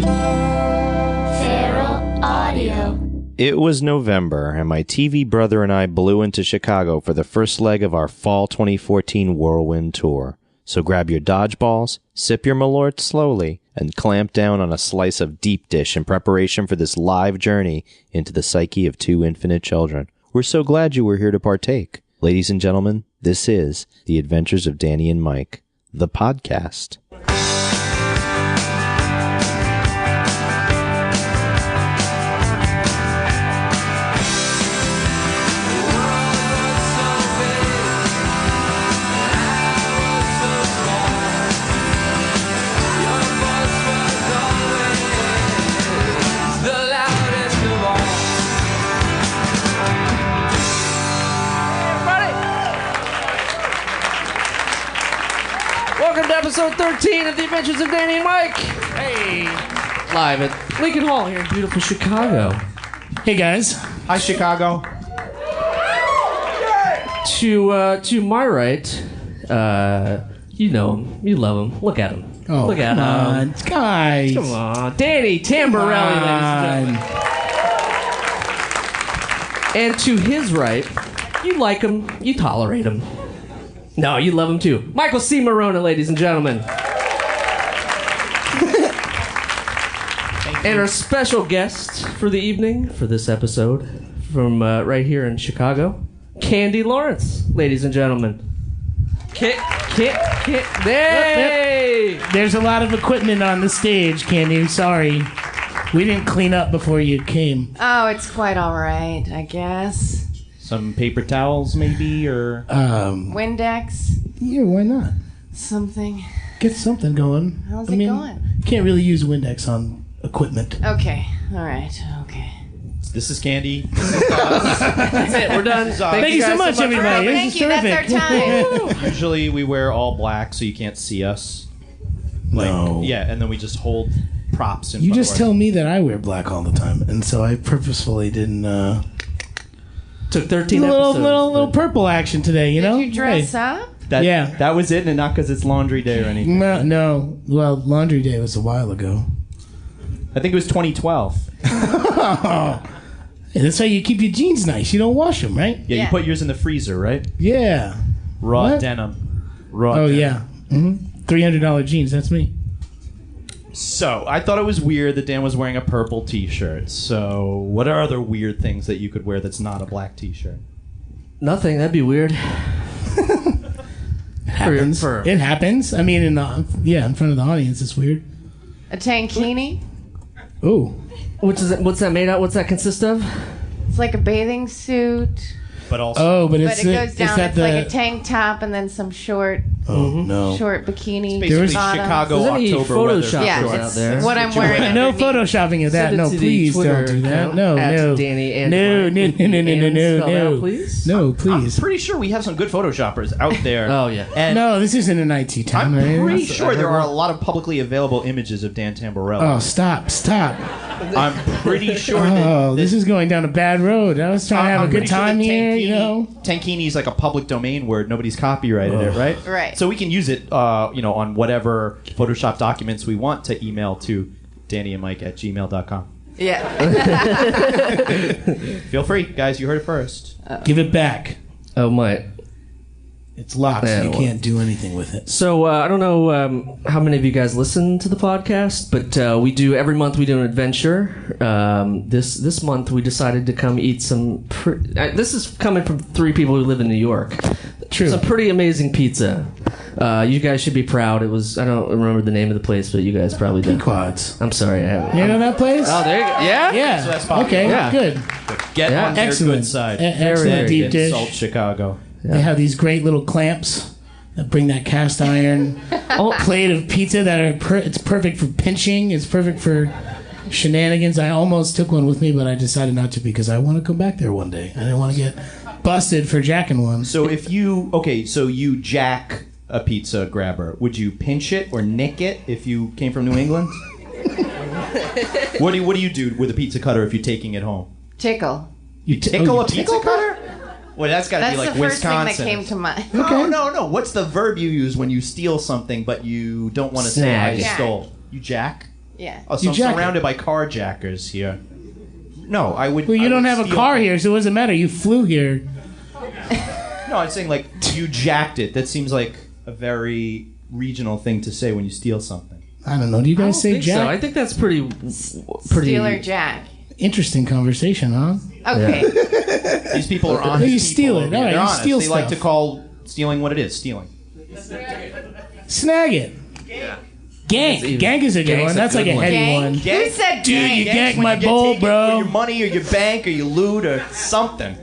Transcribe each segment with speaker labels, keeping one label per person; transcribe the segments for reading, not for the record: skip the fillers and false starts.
Speaker 1: Feral Audio.
Speaker 2: It was November, and my TV brother and I blew into Chicago for the first leg of our Fall 2014 Whirlwind Tour. So grab your dodgeballs, sip your Malort slowly, and clamp down on a slice of deep dish in preparation for this live journey into the psyche of two infinite children. We're so glad you were here to partake. Ladies and gentlemen, this is The Adventures of Danny and Mike, the podcast.
Speaker 3: Welcome to episode 13 of The Adventures of Danny and Mike. Hey. Live at Lincoln Hall here in beautiful Chicago.
Speaker 4: Hey guys.
Speaker 5: Hi, Chicago.
Speaker 3: To my right, you know him. You love him. Look at him.
Speaker 4: Oh,
Speaker 3: Look at him.
Speaker 4: Guys.
Speaker 3: Come on. Danny Tamborelli, ladies and gentlemen. And to his right, you like him. You tolerate him. No, you love him too. Michael C. Marona, ladies and gentlemen. And our special guest for the evening, for this episode, from right here in Chicago, Candy Lawrence, ladies and gentlemen. Hey!
Speaker 4: There's a lot of equipment on the stage, Candy. Sorry. We didn't clean up before you came.
Speaker 6: Oh, it's quite all right, I guess.
Speaker 5: Some paper towels, maybe, or...
Speaker 6: Windex?
Speaker 4: Yeah, why not?
Speaker 6: Something.
Speaker 4: Get something going.
Speaker 6: How's it going?
Speaker 4: You can't really use Windex on equipment.
Speaker 6: Okay, all right, okay.
Speaker 5: This is Candy.
Speaker 3: That's it, we're done.
Speaker 4: Thank you so much, everybody.
Speaker 6: Thank
Speaker 4: This
Speaker 6: you,
Speaker 4: is
Speaker 6: that's
Speaker 4: terrific.
Speaker 6: our time.
Speaker 5: Usually we wear all black so you can't see us.
Speaker 4: No.
Speaker 5: Yeah, and then we just hold props in
Speaker 4: You
Speaker 5: front
Speaker 4: just
Speaker 5: of
Speaker 4: tell me that I wear black all the time, and so I purposefully didn't...
Speaker 3: Took 13
Speaker 4: little,
Speaker 3: episodes.
Speaker 4: little purple action today, you know?
Speaker 6: Did you dress
Speaker 4: Hey.
Speaker 6: up?
Speaker 4: Yeah.
Speaker 5: That was it, and not because it's laundry day or anything.
Speaker 4: No. Well, laundry day was a while ago.
Speaker 5: I think it was 2012.
Speaker 4: Hey, that's how you keep your jeans nice. You don't wash them, right?
Speaker 5: Yeah, you put yours in the freezer, right?
Speaker 4: Yeah.
Speaker 5: Raw
Speaker 4: What?
Speaker 5: denim. Raw
Speaker 4: Oh,
Speaker 5: denim.
Speaker 4: yeah. $300 jeans. That's me.
Speaker 5: So, I thought it was weird that Dan was wearing a purple t-shirt. So, what are other weird things that you could wear that's not a black t-shirt?
Speaker 3: Nothing, that'd be weird.
Speaker 4: It happens.
Speaker 3: For-
Speaker 4: It happens. I mean, in front of the audience, it's weird.
Speaker 6: A tankini?
Speaker 4: Ooh.
Speaker 3: What's that made out? What's that consist of?
Speaker 6: It's like a bathing suit,
Speaker 5: But also...
Speaker 4: Oh, but
Speaker 6: but
Speaker 4: it's
Speaker 6: it goes down.
Speaker 4: that
Speaker 6: It's
Speaker 4: the
Speaker 6: like a tank top and then some short
Speaker 4: no.
Speaker 6: bikini.
Speaker 5: Basically,
Speaker 6: bottoms.
Speaker 5: Chicago
Speaker 3: There's any
Speaker 5: October weather.
Speaker 3: Photoshop
Speaker 6: Yeah,
Speaker 3: out
Speaker 6: it's
Speaker 3: there.
Speaker 6: what I'm
Speaker 5: What you
Speaker 6: wearing.
Speaker 5: wear.
Speaker 4: No
Speaker 6: underneath.
Speaker 4: photoshopping of that.
Speaker 3: Send it
Speaker 4: No,
Speaker 3: to the
Speaker 4: please
Speaker 3: Twitter
Speaker 4: don't do that.
Speaker 3: account,
Speaker 4: No,
Speaker 3: at
Speaker 4: no.
Speaker 3: Danny and
Speaker 4: No,
Speaker 3: Mike.
Speaker 4: no,
Speaker 3: With the and spelled
Speaker 4: no.
Speaker 3: out, please.
Speaker 4: No,
Speaker 5: I'm
Speaker 4: please.
Speaker 5: pretty sure we have some good photoshoppers out there.
Speaker 3: Oh, yeah.
Speaker 5: And
Speaker 4: No, this isn't an IT town,
Speaker 5: I'm
Speaker 4: right?
Speaker 5: pretty sure there are a lot of publicly available images of Dan Tamborelli.
Speaker 4: Oh, stop.
Speaker 5: I'm pretty sure
Speaker 4: Oh, this is going down a bad road. I was trying to have a good time here, you know?
Speaker 5: Tankini is like a public domain word. Nobody's copyrighted it, right?
Speaker 6: Right.
Speaker 5: So we can use it, on whatever Photoshop documents we want to email to DannyandMike@gmail.com.
Speaker 6: Yeah.
Speaker 5: Feel free, guys. You heard it first.
Speaker 4: Give it back.
Speaker 3: Oh, my.
Speaker 4: It's locked, so
Speaker 3: Yeah,
Speaker 4: you
Speaker 3: well.
Speaker 4: can't do anything with it.
Speaker 3: So I don't know how many of you guys listen to the podcast, but every month we do an adventure. This month we decided to come eat some. This is coming from 3 people who live in New York.
Speaker 4: True.
Speaker 3: Some pretty amazing pizza. You guys should be proud. It was, I don't remember the name of the place, but you guys probably do.
Speaker 4: Quads.
Speaker 3: I'm sorry, I haven't.
Speaker 4: You know that place?
Speaker 3: Oh, there you go. Yeah?
Speaker 4: Yeah.
Speaker 5: So that's popular.
Speaker 4: Okay,
Speaker 3: Yeah.
Speaker 4: good.
Speaker 5: Get
Speaker 3: Yeah.
Speaker 5: on their
Speaker 4: Excellent.
Speaker 5: good side.
Speaker 4: Excellent
Speaker 3: very
Speaker 4: deep
Speaker 5: Insult
Speaker 4: dish.
Speaker 5: Insult Chicago.
Speaker 4: They have these great little clamps that bring that cast iron plate of pizza that are it's perfect for pinching. It's perfect for shenanigans. I almost took one with me, but I decided not to because I want to come back there one day. I didn't want to get busted for jacking one.
Speaker 5: So if you jack a pizza grabber, would you pinch it or nick it if you came from New England? What do you do with a pizza cutter if you're taking it home?
Speaker 6: Tickle.
Speaker 5: You tickle a pizza cutter? Well, that's got to
Speaker 6: That's
Speaker 5: be like
Speaker 6: the first
Speaker 5: Wisconsin.
Speaker 6: thing that came to mind.
Speaker 5: No. What's the verb you use when you steal something but you don't want to say I
Speaker 3: Snag.
Speaker 5: stole? You jack?
Speaker 6: Yeah.
Speaker 5: Oh, so
Speaker 4: You
Speaker 5: I'm
Speaker 4: jack it.
Speaker 5: surrounded by carjackers here. No, I would.
Speaker 4: Well, you
Speaker 5: I
Speaker 4: don't
Speaker 5: would
Speaker 4: have a
Speaker 5: steal
Speaker 4: car
Speaker 5: things.
Speaker 4: here, so it doesn't matter. You flew here.
Speaker 5: No, I'm saying like you jacked it. That seems like a very regional thing to say when you steal something.
Speaker 4: I don't know. Do you
Speaker 3: I
Speaker 4: guys
Speaker 3: don't
Speaker 4: say
Speaker 3: think
Speaker 4: jack?
Speaker 3: so. I think that's pretty.
Speaker 6: Stealer Jack.
Speaker 4: Interesting conversation, huh?
Speaker 6: Okay.
Speaker 5: These people are honest.
Speaker 4: You steal
Speaker 5: people
Speaker 4: it.
Speaker 5: over here.
Speaker 4: All right,
Speaker 5: They're
Speaker 4: you
Speaker 5: honest.
Speaker 4: steal
Speaker 5: They like
Speaker 4: stuff.
Speaker 5: to call stealing what it is. Stealing.
Speaker 4: Snag it. Gank. Gank is a good
Speaker 3: Gank's
Speaker 4: one.
Speaker 3: a
Speaker 4: That's
Speaker 3: good
Speaker 4: like a
Speaker 3: one.
Speaker 4: heavy
Speaker 6: Gang?
Speaker 4: one.
Speaker 6: Who said
Speaker 4: Dude,
Speaker 6: gang?
Speaker 4: you
Speaker 5: Ganks
Speaker 4: gank
Speaker 5: when
Speaker 4: my
Speaker 5: you get
Speaker 4: bowl,
Speaker 5: taken
Speaker 4: bro.
Speaker 5: for your money or your bank or your loot or something.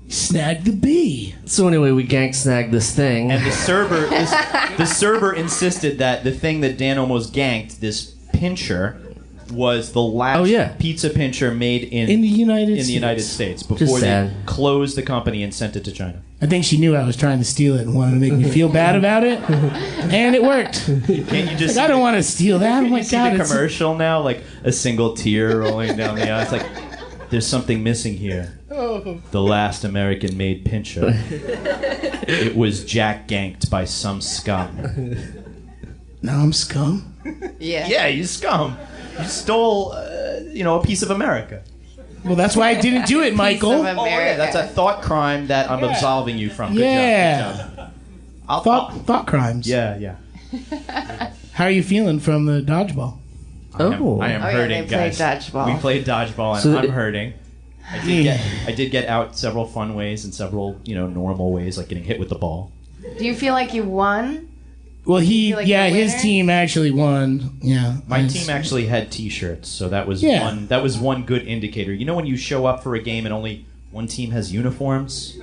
Speaker 4: Snag the bee.
Speaker 3: So anyway, we gank snagged this thing.
Speaker 5: And the server insisted that the thing that Dan almost ganked, this pincher, was the last
Speaker 3: Oh, yeah.
Speaker 5: pizza pincher made
Speaker 4: In the United
Speaker 5: in
Speaker 4: States.
Speaker 5: the United States before they
Speaker 3: sad.
Speaker 5: closed the company and sent it to China.
Speaker 4: I think she knew I was trying to steal it and wanted to make me feel bad about it. And it worked.
Speaker 5: Can't you just?
Speaker 4: Like, I don't want to steal that. Oh
Speaker 5: Can
Speaker 4: my
Speaker 5: you see
Speaker 4: God.
Speaker 5: the
Speaker 4: It's,
Speaker 5: commercial now, like a single tear rolling down the aisle. It's like there's something missing here. The last American-made pincher. It was Jack ganked by some scum.
Speaker 4: now I'm scum.
Speaker 6: Yeah.
Speaker 5: Yeah, you scum. You stole, a piece of America.
Speaker 4: Well, that's why I didn't do it, Michael.
Speaker 6: Piece of
Speaker 5: Oh yeah,
Speaker 6: America.
Speaker 5: that's a thought crime that I'm absolving you from. Good
Speaker 4: Yeah.
Speaker 5: job. Good job.
Speaker 4: Thought crimes.
Speaker 5: Yeah.
Speaker 4: How are you feeling from the dodgeball?
Speaker 3: Oh.
Speaker 5: I am
Speaker 6: Oh, yeah,
Speaker 5: hurting,
Speaker 6: they played
Speaker 5: guys.
Speaker 6: dodgeball.
Speaker 5: We played dodgeball, and
Speaker 3: So
Speaker 5: I'm
Speaker 3: it-
Speaker 5: hurting. I did get out several fun ways and several, normal ways, like getting hit with the ball.
Speaker 6: Do you feel like you won?
Speaker 4: Well,
Speaker 6: feel like
Speaker 4: yeah,
Speaker 6: the
Speaker 4: his
Speaker 6: winner?
Speaker 4: team actually won. Yeah.
Speaker 5: My
Speaker 4: It's-
Speaker 5: team actually had T-shirts, so that was
Speaker 4: Yeah.
Speaker 5: one good indicator. You know when you show up for a game and only one team has uniforms?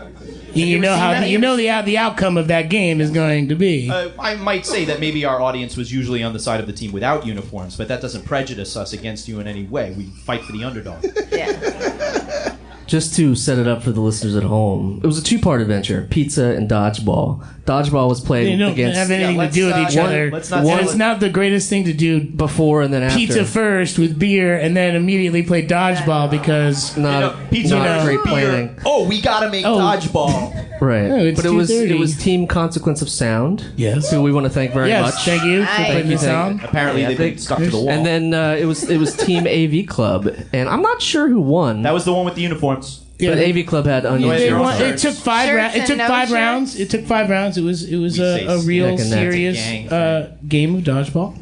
Speaker 4: You know
Speaker 5: seen
Speaker 4: how
Speaker 5: that?
Speaker 4: you know the outcome of that game is going to be.
Speaker 5: I might say that maybe our audience was usually on the side of the team without uniforms, but that doesn't prejudice us against you in any way. We fight for the underdog.
Speaker 6: Yeah.
Speaker 3: Just to set it up for the listeners at home, it was a two-part adventure: pizza and dodgeball. Dodgeball was played
Speaker 4: They don't
Speaker 3: against
Speaker 4: have anything to
Speaker 5: let's,
Speaker 4: do with each
Speaker 5: one-
Speaker 4: other.
Speaker 5: let's not
Speaker 4: And
Speaker 5: say-
Speaker 4: it's not the greatest thing to do.
Speaker 3: before and then after.
Speaker 4: Pizza first with beer, and then immediately play dodgeball because
Speaker 3: Not,
Speaker 5: Pizza
Speaker 3: not
Speaker 5: first,
Speaker 3: great
Speaker 5: beer.
Speaker 3: planning.
Speaker 5: Oh, we gotta make
Speaker 4: Oh.
Speaker 5: dodgeball.
Speaker 3: Right.
Speaker 4: Oh, it's
Speaker 3: but it was
Speaker 4: 2:30.
Speaker 3: Team Consequence of Sound.
Speaker 4: Yes.
Speaker 3: Who we want to thank very
Speaker 4: yes,
Speaker 3: much.
Speaker 4: thank you for
Speaker 6: Thank
Speaker 4: putting
Speaker 6: you,
Speaker 4: this on.
Speaker 5: Apparently,
Speaker 3: Yeah,
Speaker 5: they've been stuck to the wall.
Speaker 3: And then it was Team AV Club, and I'm not sure who won.
Speaker 5: that was the one with the uniforms.
Speaker 4: Yeah,
Speaker 3: but AV Club had onion
Speaker 5: They
Speaker 4: They
Speaker 5: Your own
Speaker 4: won-
Speaker 5: shirts.
Speaker 4: it took five.
Speaker 6: Shirts
Speaker 4: It took
Speaker 6: and no
Speaker 4: 5
Speaker 6: shirts?
Speaker 4: rounds. It took 5 rounds. It was
Speaker 5: We say
Speaker 4: a real
Speaker 3: like a
Speaker 4: serious
Speaker 5: gang
Speaker 4: game of dodgeball.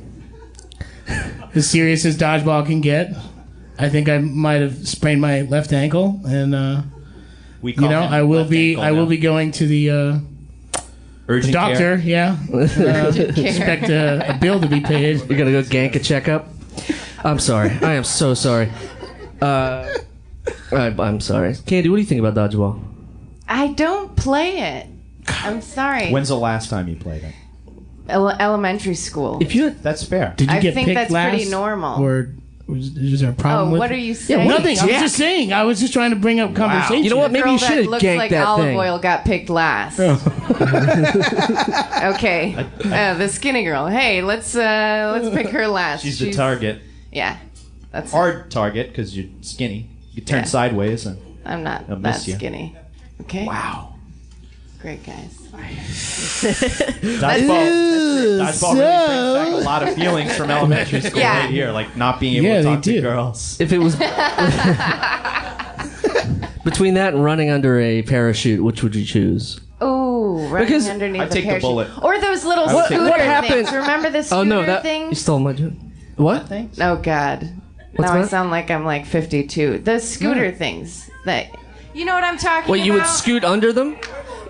Speaker 4: As serious as dodgeball can get. I think I might have sprained my left ankle, and
Speaker 5: We call him
Speaker 4: I will
Speaker 5: left
Speaker 4: be
Speaker 5: ankle
Speaker 4: I will
Speaker 5: now.
Speaker 4: be going to the
Speaker 5: Urgent
Speaker 4: doctor.
Speaker 5: care.
Speaker 4: Yeah, expect a bill to be paid.
Speaker 3: You're gonna go gank a checkup. I'm sorry. I am so sorry. I'm sorry. Candy, what do you think about dodgeball?
Speaker 6: I don't play it. I'm sorry.
Speaker 5: When's the last time you played it?
Speaker 6: Elementary school.
Speaker 3: If you had,
Speaker 5: That's fair.
Speaker 4: Did you
Speaker 6: I
Speaker 4: get
Speaker 6: think
Speaker 4: picked
Speaker 6: that's
Speaker 4: last,
Speaker 6: pretty normal.
Speaker 4: or is there a
Speaker 6: Oh,
Speaker 4: problem with
Speaker 6: what
Speaker 4: it?
Speaker 6: are you saying?
Speaker 4: Nothing. I was just saying. I was just trying to bring up conversation.
Speaker 3: You know what?
Speaker 6: The
Speaker 3: Maybe
Speaker 6: girl
Speaker 3: you should
Speaker 6: that
Speaker 3: have
Speaker 6: looks
Speaker 3: ganked
Speaker 6: like
Speaker 3: that
Speaker 6: olive
Speaker 3: thing.
Speaker 6: oil got picked last. Okay, the skinny girl. Hey, let's pick her last.
Speaker 5: She's the target.
Speaker 6: Yeah, that's.
Speaker 5: Hard target because you're skinny. You turn
Speaker 6: Yeah.
Speaker 5: sideways and
Speaker 6: I'm not
Speaker 5: I'll
Speaker 6: that
Speaker 5: miss you.
Speaker 6: skinny. Okay.
Speaker 5: wow.
Speaker 6: Great guys.
Speaker 5: Dodgeball really brings back a lot of feelings from elementary school
Speaker 6: Yeah.
Speaker 5: right here, like not being able
Speaker 4: Yeah,
Speaker 5: to
Speaker 4: they
Speaker 5: talk to
Speaker 4: do.
Speaker 5: girls.
Speaker 3: if it was between that and running under a parachute, which would you choose?
Speaker 6: Ooh, running
Speaker 3: Because-
Speaker 6: underneath
Speaker 5: I'd
Speaker 6: the
Speaker 5: take the
Speaker 6: parachute.
Speaker 5: bullet.
Speaker 6: Or those little
Speaker 5: would take
Speaker 6: scooter
Speaker 5: the
Speaker 3: bullet. What happened?
Speaker 6: things. Remember the scooter
Speaker 3: Oh no, that
Speaker 6: thing?
Speaker 3: you stole my joke. What?
Speaker 6: Oh God.
Speaker 3: What's
Speaker 6: now I
Speaker 3: that?
Speaker 6: sound like I'm like 52. The scooter things that. You know what I'm talking
Speaker 3: Wait,
Speaker 6: about?
Speaker 3: you would scoot under them?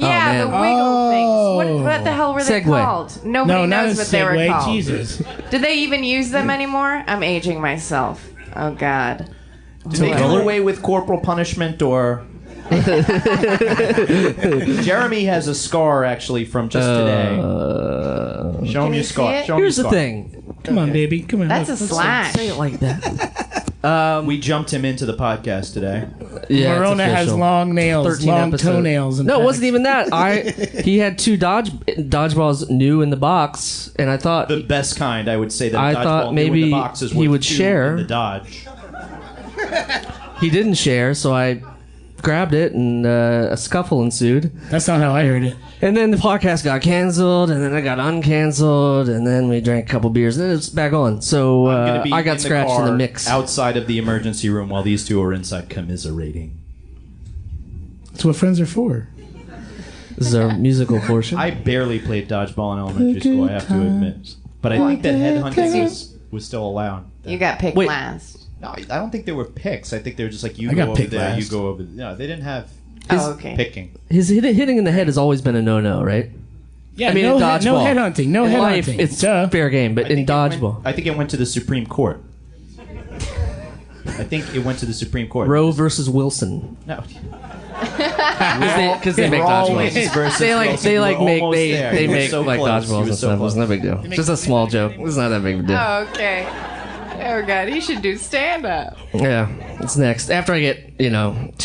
Speaker 6: Yeah,
Speaker 3: oh,
Speaker 6: the
Speaker 3: man.
Speaker 6: wiggle things. What the hell were they
Speaker 3: Segway.
Speaker 6: called? Nobody
Speaker 4: No, not a
Speaker 6: knows what they were
Speaker 4: Segway.
Speaker 6: called.
Speaker 4: Jesus.
Speaker 6: Do they even use them anymore? I'm aging myself. Oh God.
Speaker 5: Do they do away with corporal punishment or? Jeremy has a scar actually from just today. Show him
Speaker 6: Can
Speaker 5: your
Speaker 6: you
Speaker 5: scar.
Speaker 6: see it?
Speaker 5: Show him
Speaker 3: Here's
Speaker 5: your
Speaker 3: the
Speaker 5: scar.
Speaker 3: thing.
Speaker 4: Come on, baby. Come on.
Speaker 6: That's a
Speaker 4: Let's-
Speaker 6: slash.
Speaker 3: Say it like that.
Speaker 5: We jumped him into the podcast today.
Speaker 3: Yeah, it's
Speaker 4: Morona has
Speaker 3: official.
Speaker 4: long nails,
Speaker 3: 13
Speaker 4: long
Speaker 3: episode.
Speaker 4: toenails.
Speaker 3: No, it wasn't even that. He had two dodgeballs new in the box, and I thought
Speaker 5: The best kind, I would say. That
Speaker 3: I
Speaker 5: dodgeball
Speaker 3: thought
Speaker 5: new in
Speaker 3: maybe
Speaker 5: the box is
Speaker 3: he
Speaker 5: worth
Speaker 3: would
Speaker 5: 2
Speaker 3: share.
Speaker 5: in the Dodge.
Speaker 3: he didn't share, so I grabbed it, and a scuffle ensued.
Speaker 4: That's not how I heard it.
Speaker 3: And then the podcast got canceled, and then it got uncanceled, and then we drank a couple beers, and then it's back on. So
Speaker 5: I'm gonna be
Speaker 3: I got
Speaker 5: in the
Speaker 3: scratched in
Speaker 5: car
Speaker 3: the mix.
Speaker 5: outside of the emergency room while these two are inside commiserating.
Speaker 4: That's what friends are for.
Speaker 3: This is our musical portion.
Speaker 5: I barely played dodgeball in elementary school, I have to admit. But I think that headhunting was still allowed.
Speaker 6: You got picked
Speaker 3: Wait.
Speaker 6: last.
Speaker 5: No, I don't think they were picks. I think they were just like, you
Speaker 4: I
Speaker 5: go
Speaker 4: got
Speaker 5: over
Speaker 4: picked
Speaker 5: there, you
Speaker 4: last.
Speaker 5: go over there. No, they didn't have
Speaker 6: Oh, okay.
Speaker 5: picking.
Speaker 3: His hitting in the head has always been a no-no, right?
Speaker 4: Yeah,
Speaker 3: I mean,
Speaker 4: no,
Speaker 3: in
Speaker 4: no
Speaker 3: dodgeball.
Speaker 4: headhunting. No
Speaker 3: In life,
Speaker 4: headhunting.
Speaker 3: it's
Speaker 4: Duh.
Speaker 3: fair game, but in dodgeball,
Speaker 5: I think it went to the Supreme Court. I think it went to the Supreme Court.
Speaker 3: Roe versus Wilson.
Speaker 5: No.
Speaker 3: Because they make
Speaker 5: Rawlings
Speaker 3: dodgeballs.
Speaker 5: versus
Speaker 3: They like
Speaker 5: Wilson.
Speaker 3: they
Speaker 5: You
Speaker 3: like
Speaker 5: were
Speaker 3: make
Speaker 5: almost
Speaker 3: they
Speaker 5: there.
Speaker 3: they
Speaker 5: You were
Speaker 3: make
Speaker 5: so
Speaker 3: like
Speaker 5: close. You
Speaker 3: dodgeballs
Speaker 5: were
Speaker 3: and
Speaker 5: so
Speaker 3: stuff. It's
Speaker 5: close.
Speaker 3: no big deal. Just a small joke. It's not that big of a deal.
Speaker 6: Oh, okay. Oh God, he should do stand up.
Speaker 3: Yeah, it's next. After I get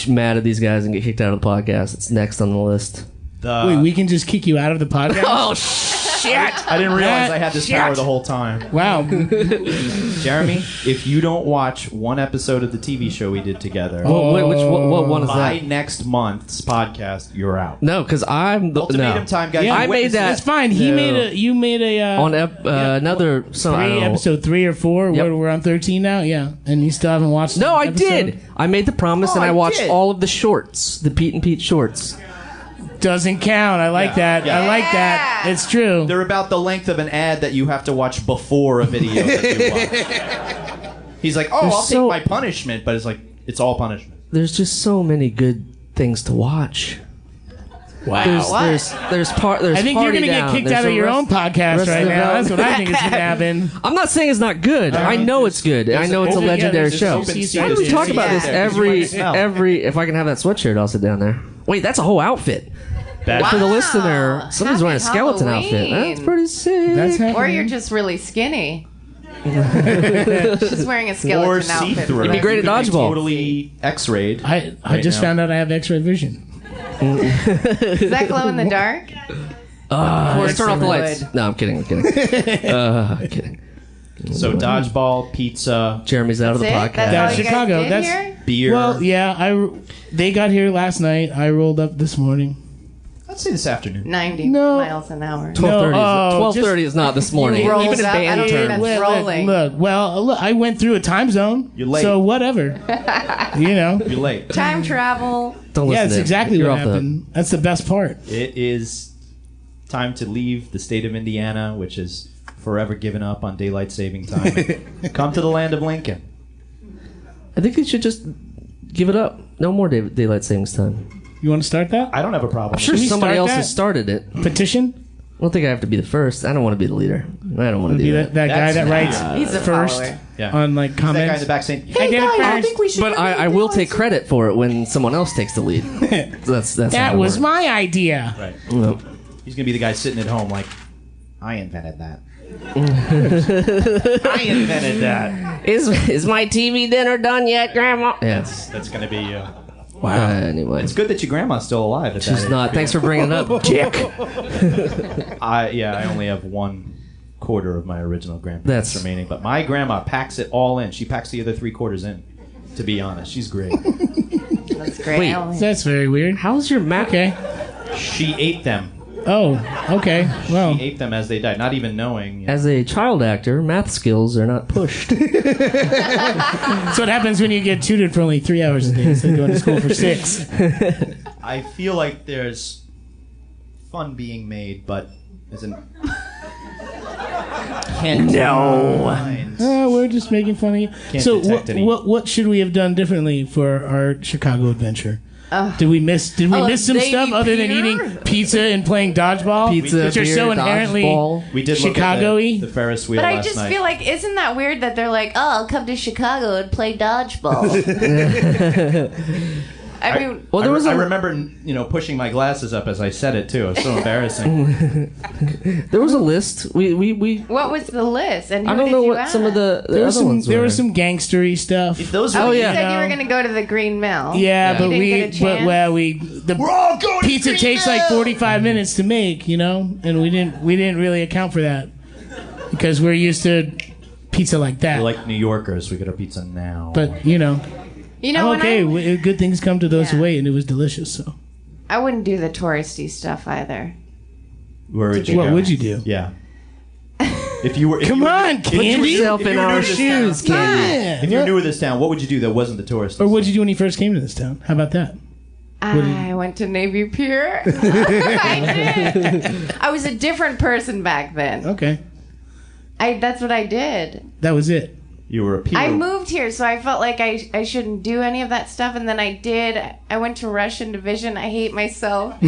Speaker 3: mad at these guys and get kicked out of the podcast, it's next on the list.
Speaker 4: Wait, we can just kick you out of the podcast?
Speaker 3: Oh shit!
Speaker 5: I didn't realize I had this power the whole time.
Speaker 4: Wow.
Speaker 5: Jeremy, if you don't watch one episode of the TV show we did together,
Speaker 3: What one is
Speaker 5: by
Speaker 3: that?
Speaker 5: next month's podcast, you're out.
Speaker 3: No, because I'm the
Speaker 5: Ultimatum time, guys.
Speaker 4: Yeah,
Speaker 3: I made that.
Speaker 4: It's fine. You made a
Speaker 3: on another. So I don't know.
Speaker 4: episode 3 or 4.
Speaker 3: Yep.
Speaker 4: We're on 13 now. Yeah, and you still haven't watched.
Speaker 3: No,
Speaker 4: the
Speaker 3: I
Speaker 4: episode?
Speaker 3: did. I made the promise, and
Speaker 5: I
Speaker 3: I watched
Speaker 5: did.
Speaker 3: all of the shorts, the Pete and Pete shorts.
Speaker 4: Doesn't count. I like that.
Speaker 5: Yeah.
Speaker 4: I like that. It's true.
Speaker 5: They're about the length of an ad that you have to watch before a video that you watch. He's like, oh, I'll
Speaker 3: so-
Speaker 5: take my punishment, but it's like, it's all punishment.
Speaker 3: There's just so many good things to watch.
Speaker 4: Wow.
Speaker 3: There's
Speaker 4: I think you're
Speaker 3: going to
Speaker 4: get kicked out of your own podcast
Speaker 3: rest
Speaker 4: right
Speaker 3: of the
Speaker 4: now.
Speaker 3: vote.
Speaker 4: That's what I think is going to happen.
Speaker 3: I'm not saying it's not good. I know it's good. I know it's a
Speaker 4: open-
Speaker 3: legendary
Speaker 4: there's
Speaker 3: show.
Speaker 4: open seats
Speaker 3: Why do we
Speaker 4: right
Speaker 3: talk
Speaker 4: there.
Speaker 3: about this
Speaker 5: Yeah, 'cause you wanna smell.
Speaker 3: every? If I can have that sweatshirt, I'll sit down there. Wait, that's a whole outfit.
Speaker 5: Bad.
Speaker 3: For the listener, somebody's
Speaker 6: Happy
Speaker 3: wearing a skeleton
Speaker 6: Halloween.
Speaker 3: outfit. That's pretty sick.
Speaker 4: That's happening.
Speaker 6: Or you're just really skinny. Just wearing a skeleton
Speaker 5: Or
Speaker 6: outfit.
Speaker 5: see-through.
Speaker 3: You'd be great at
Speaker 5: You could be
Speaker 3: dodgeball.
Speaker 5: Totally X-rayed.
Speaker 4: I
Speaker 5: right
Speaker 4: just
Speaker 5: now.
Speaker 4: found out I have X-ray vision.
Speaker 6: Does that glow in the dark?
Speaker 3: Let's turn off the
Speaker 6: it
Speaker 3: lights.
Speaker 6: would.
Speaker 3: No, I'm kidding. I'm kidding.
Speaker 5: So dodgeball, pizza,
Speaker 3: Jeremy's out of the
Speaker 6: That's it?
Speaker 3: podcast.
Speaker 6: That's all you
Speaker 4: Chicago.
Speaker 6: guys did
Speaker 4: That's-
Speaker 6: here?
Speaker 5: beer.
Speaker 4: Well, yeah, they got here last night. I rolled up this morning.
Speaker 5: I'd say this afternoon.
Speaker 6: 90
Speaker 4: No.
Speaker 6: miles an hour.
Speaker 3: 12:30 is not this morning.
Speaker 6: rolled
Speaker 3: Even in
Speaker 6: up. I
Speaker 3: band
Speaker 6: don't think
Speaker 3: terms.
Speaker 6: that's rolling.
Speaker 4: Look, I went through a time zone.
Speaker 5: You're late.
Speaker 4: So whatever. You know.
Speaker 5: You're late.
Speaker 6: Time travel.
Speaker 3: Don't listen
Speaker 4: Yeah,
Speaker 3: to
Speaker 4: that's
Speaker 3: him.
Speaker 4: exactly
Speaker 3: You're
Speaker 4: what
Speaker 3: off the hook.
Speaker 4: happened. That's the best part.
Speaker 5: It is time to leave the state of Indiana, which is forever given up on daylight saving time. Come to the land of Lincoln.
Speaker 3: I think you should just give it up. No more daylight savings time.
Speaker 4: You want to start that?
Speaker 5: I don't have a problem.
Speaker 3: Sure,
Speaker 4: Should we
Speaker 3: somebody
Speaker 4: start
Speaker 3: else
Speaker 4: that?
Speaker 3: has started it.
Speaker 4: Petition?
Speaker 3: I don't think I have to be the first. I don't want to be the leader. I don't want to
Speaker 4: Be
Speaker 3: do
Speaker 4: that
Speaker 3: that.
Speaker 4: guy that writes
Speaker 6: He's a
Speaker 4: first
Speaker 6: follower.
Speaker 5: Yeah.
Speaker 4: on like
Speaker 5: That guy in
Speaker 4: comments.
Speaker 5: the back saying,
Speaker 4: I did it
Speaker 5: I
Speaker 4: first.
Speaker 5: think we should.
Speaker 3: But I will take credit for it when someone else takes the lead. That's how
Speaker 4: That
Speaker 3: it
Speaker 4: was
Speaker 3: works.
Speaker 4: my idea.
Speaker 5: Right.
Speaker 3: Well,
Speaker 5: He's gonna be the guy sitting at home like, I invented that. I invented that.
Speaker 3: Is my TV dinner done yet, Grandma? Yeah.
Speaker 5: That's gonna be.
Speaker 3: Wow. Anyway,
Speaker 5: It's good that your grandma's still alive. At that
Speaker 3: she's
Speaker 5: age.
Speaker 3: not. Thanks for bringing it up, Jack.
Speaker 5: I only have 1/4 of my original grandparents
Speaker 3: That's-
Speaker 5: remaining, but my grandma packs it all in. She packs the other 3/4 in. To be honest, she's great.
Speaker 6: That's great.
Speaker 3: Wait.
Speaker 4: That's very weird.
Speaker 3: How's your Mac?
Speaker 4: Okay.
Speaker 5: She ate them.
Speaker 4: Oh, okay. Well,
Speaker 5: She ate them as they died, not even knowing.
Speaker 3: As a child actor, math skills are not pushed.
Speaker 4: that's what happens when you get tutored for only 3 hours a day instead of going to school for 6.
Speaker 5: I feel like there's fun being made, but isn't. No.
Speaker 4: We're just making fun of you.
Speaker 5: Can't
Speaker 4: So
Speaker 5: detect any-
Speaker 4: what should we have done differently for our Chicago adventure? Did we miss some
Speaker 6: baby
Speaker 4: stuff other than
Speaker 6: beer?
Speaker 4: eating pizza and playing dodgeball?
Speaker 3: Pizza,
Speaker 4: which are so
Speaker 3: beer,
Speaker 4: inherently
Speaker 3: dodgeball.
Speaker 5: We did look
Speaker 4: Chicago-y?
Speaker 5: at the Ferris wheel
Speaker 6: But I
Speaker 5: last
Speaker 6: just
Speaker 5: night.
Speaker 6: feel like, isn't that weird that they're like, oh, I'll come to Chicago and play dodgeball? I mean,
Speaker 3: Well, there was
Speaker 5: I
Speaker 3: a
Speaker 5: remember, pushing my glasses up as I said it too. It was so embarrassing.
Speaker 3: there was a list. We
Speaker 6: what was the list? And who
Speaker 3: I don't
Speaker 6: did
Speaker 3: know
Speaker 6: you
Speaker 3: what
Speaker 6: ask?
Speaker 3: some of the
Speaker 4: There was
Speaker 3: other
Speaker 4: some
Speaker 3: ones
Speaker 4: there
Speaker 3: were.
Speaker 4: was some gangstery stuff.
Speaker 5: Those
Speaker 6: Oh,
Speaker 5: were,
Speaker 6: you
Speaker 3: yeah.
Speaker 6: said you
Speaker 4: No.
Speaker 6: were going to go to the Green Mill.
Speaker 4: Yeah, but
Speaker 6: You
Speaker 4: we
Speaker 6: didn't get a chance?
Speaker 4: the
Speaker 5: We're all going to
Speaker 4: pizza
Speaker 5: Green
Speaker 4: takes like
Speaker 5: Mill!
Speaker 4: 45 minutes to make, and we didn't really account for that because we're used to pizza like that.
Speaker 5: We're like New Yorkers. We get our pizza now.
Speaker 4: But
Speaker 6: You know,
Speaker 4: I'm okay. Good things come to those who wait, and it was delicious. So
Speaker 6: I wouldn't do the touristy stuff either.
Speaker 5: Where would you
Speaker 4: what
Speaker 5: go?
Speaker 4: would you do?
Speaker 5: Yeah. If you were,
Speaker 4: Come on,
Speaker 3: Put
Speaker 4: Candy.
Speaker 3: yourself in our shoes, Candy.
Speaker 5: If you were new to this town, what would you do that wasn't the tourist?
Speaker 4: Or what'd you do when you first came to this town? How about that?
Speaker 6: I went to Navy Pier. I did. I was a different person back then.
Speaker 4: Okay,
Speaker 6: That's what I did.
Speaker 4: that was it.
Speaker 5: You were a peer.
Speaker 6: I moved here, so I felt like I shouldn't do any of that stuff, and then I did. I went to Russian Division. I hate myself.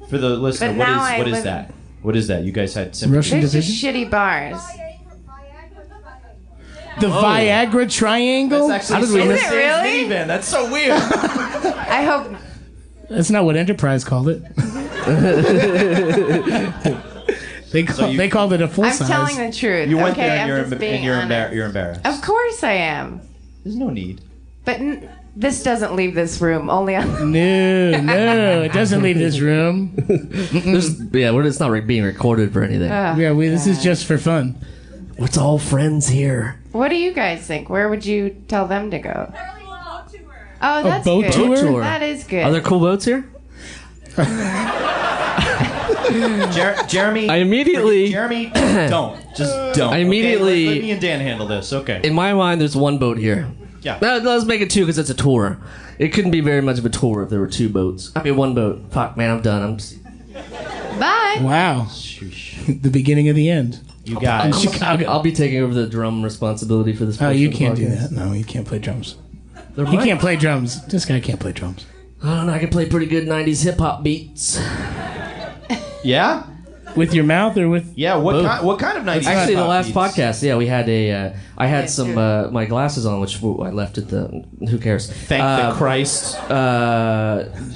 Speaker 5: For the listener,
Speaker 6: But now I
Speaker 5: what is
Speaker 6: live-
Speaker 5: that? What is that? You guys had sympathy.
Speaker 4: Russian
Speaker 6: There's
Speaker 4: Division.
Speaker 6: just shitty bars.
Speaker 4: The Viagra Triangle.
Speaker 5: That's actually
Speaker 3: How did we miss
Speaker 6: it really?
Speaker 5: minivan. That's so weird.
Speaker 6: I hope.
Speaker 4: That's not what Enterprise called it. They called it a full
Speaker 6: I'm
Speaker 4: size.
Speaker 6: telling the truth.
Speaker 5: You went
Speaker 6: okay,
Speaker 5: there
Speaker 6: I'm
Speaker 5: and
Speaker 6: just being honest.
Speaker 5: you're embarrassed.
Speaker 6: Of course I am.
Speaker 5: There's no need.
Speaker 6: But this doesn't leave this room. Only on.
Speaker 4: No, it doesn't leave this room.
Speaker 3: It's not being recorded for anything.
Speaker 4: Yeah, this is just for fun.
Speaker 3: It's all friends here.
Speaker 6: What do you guys think? Where would you tell them to go? Oh, that's
Speaker 4: boat
Speaker 6: good.
Speaker 4: tour?
Speaker 3: Tour.
Speaker 6: That is good.
Speaker 3: Are there cool boats here?
Speaker 5: Jeremy. Jeremy, don't. Just don't.
Speaker 3: I immediately-
Speaker 5: Okay, let me and Dan handle this. Okay.
Speaker 3: In my mind, there's one boat here.
Speaker 5: Yeah.
Speaker 3: No, let's make it two because it's a tour. It couldn't be very much of a tour if there were two boats. I mean, one boat. Fuck, man, I'm done.
Speaker 6: Bye.
Speaker 4: Wow. The beginning of the end.
Speaker 5: You guys.
Speaker 4: Chicago.
Speaker 3: I'll be taking over the drum responsibility for this.
Speaker 4: Oh,
Speaker 3: portion
Speaker 4: you
Speaker 3: of the
Speaker 4: can't do
Speaker 3: podcast.
Speaker 4: that. No, you can't play drums.
Speaker 3: There
Speaker 4: He
Speaker 3: might-
Speaker 4: can't play drums. This guy can't play drums.
Speaker 3: I don't know. I can play pretty good '90s hip hop beats.
Speaker 5: Yeah?
Speaker 4: With your mouth or with...
Speaker 5: Yeah, what kind of 90s
Speaker 3: Actually, the
Speaker 5: hip-hop
Speaker 3: last
Speaker 5: beats?
Speaker 3: podcast, yeah, we had I had
Speaker 6: Yeah,
Speaker 3: some
Speaker 6: dude.
Speaker 3: my glasses on, which I left at the. Who cares?
Speaker 5: Thank the Christ.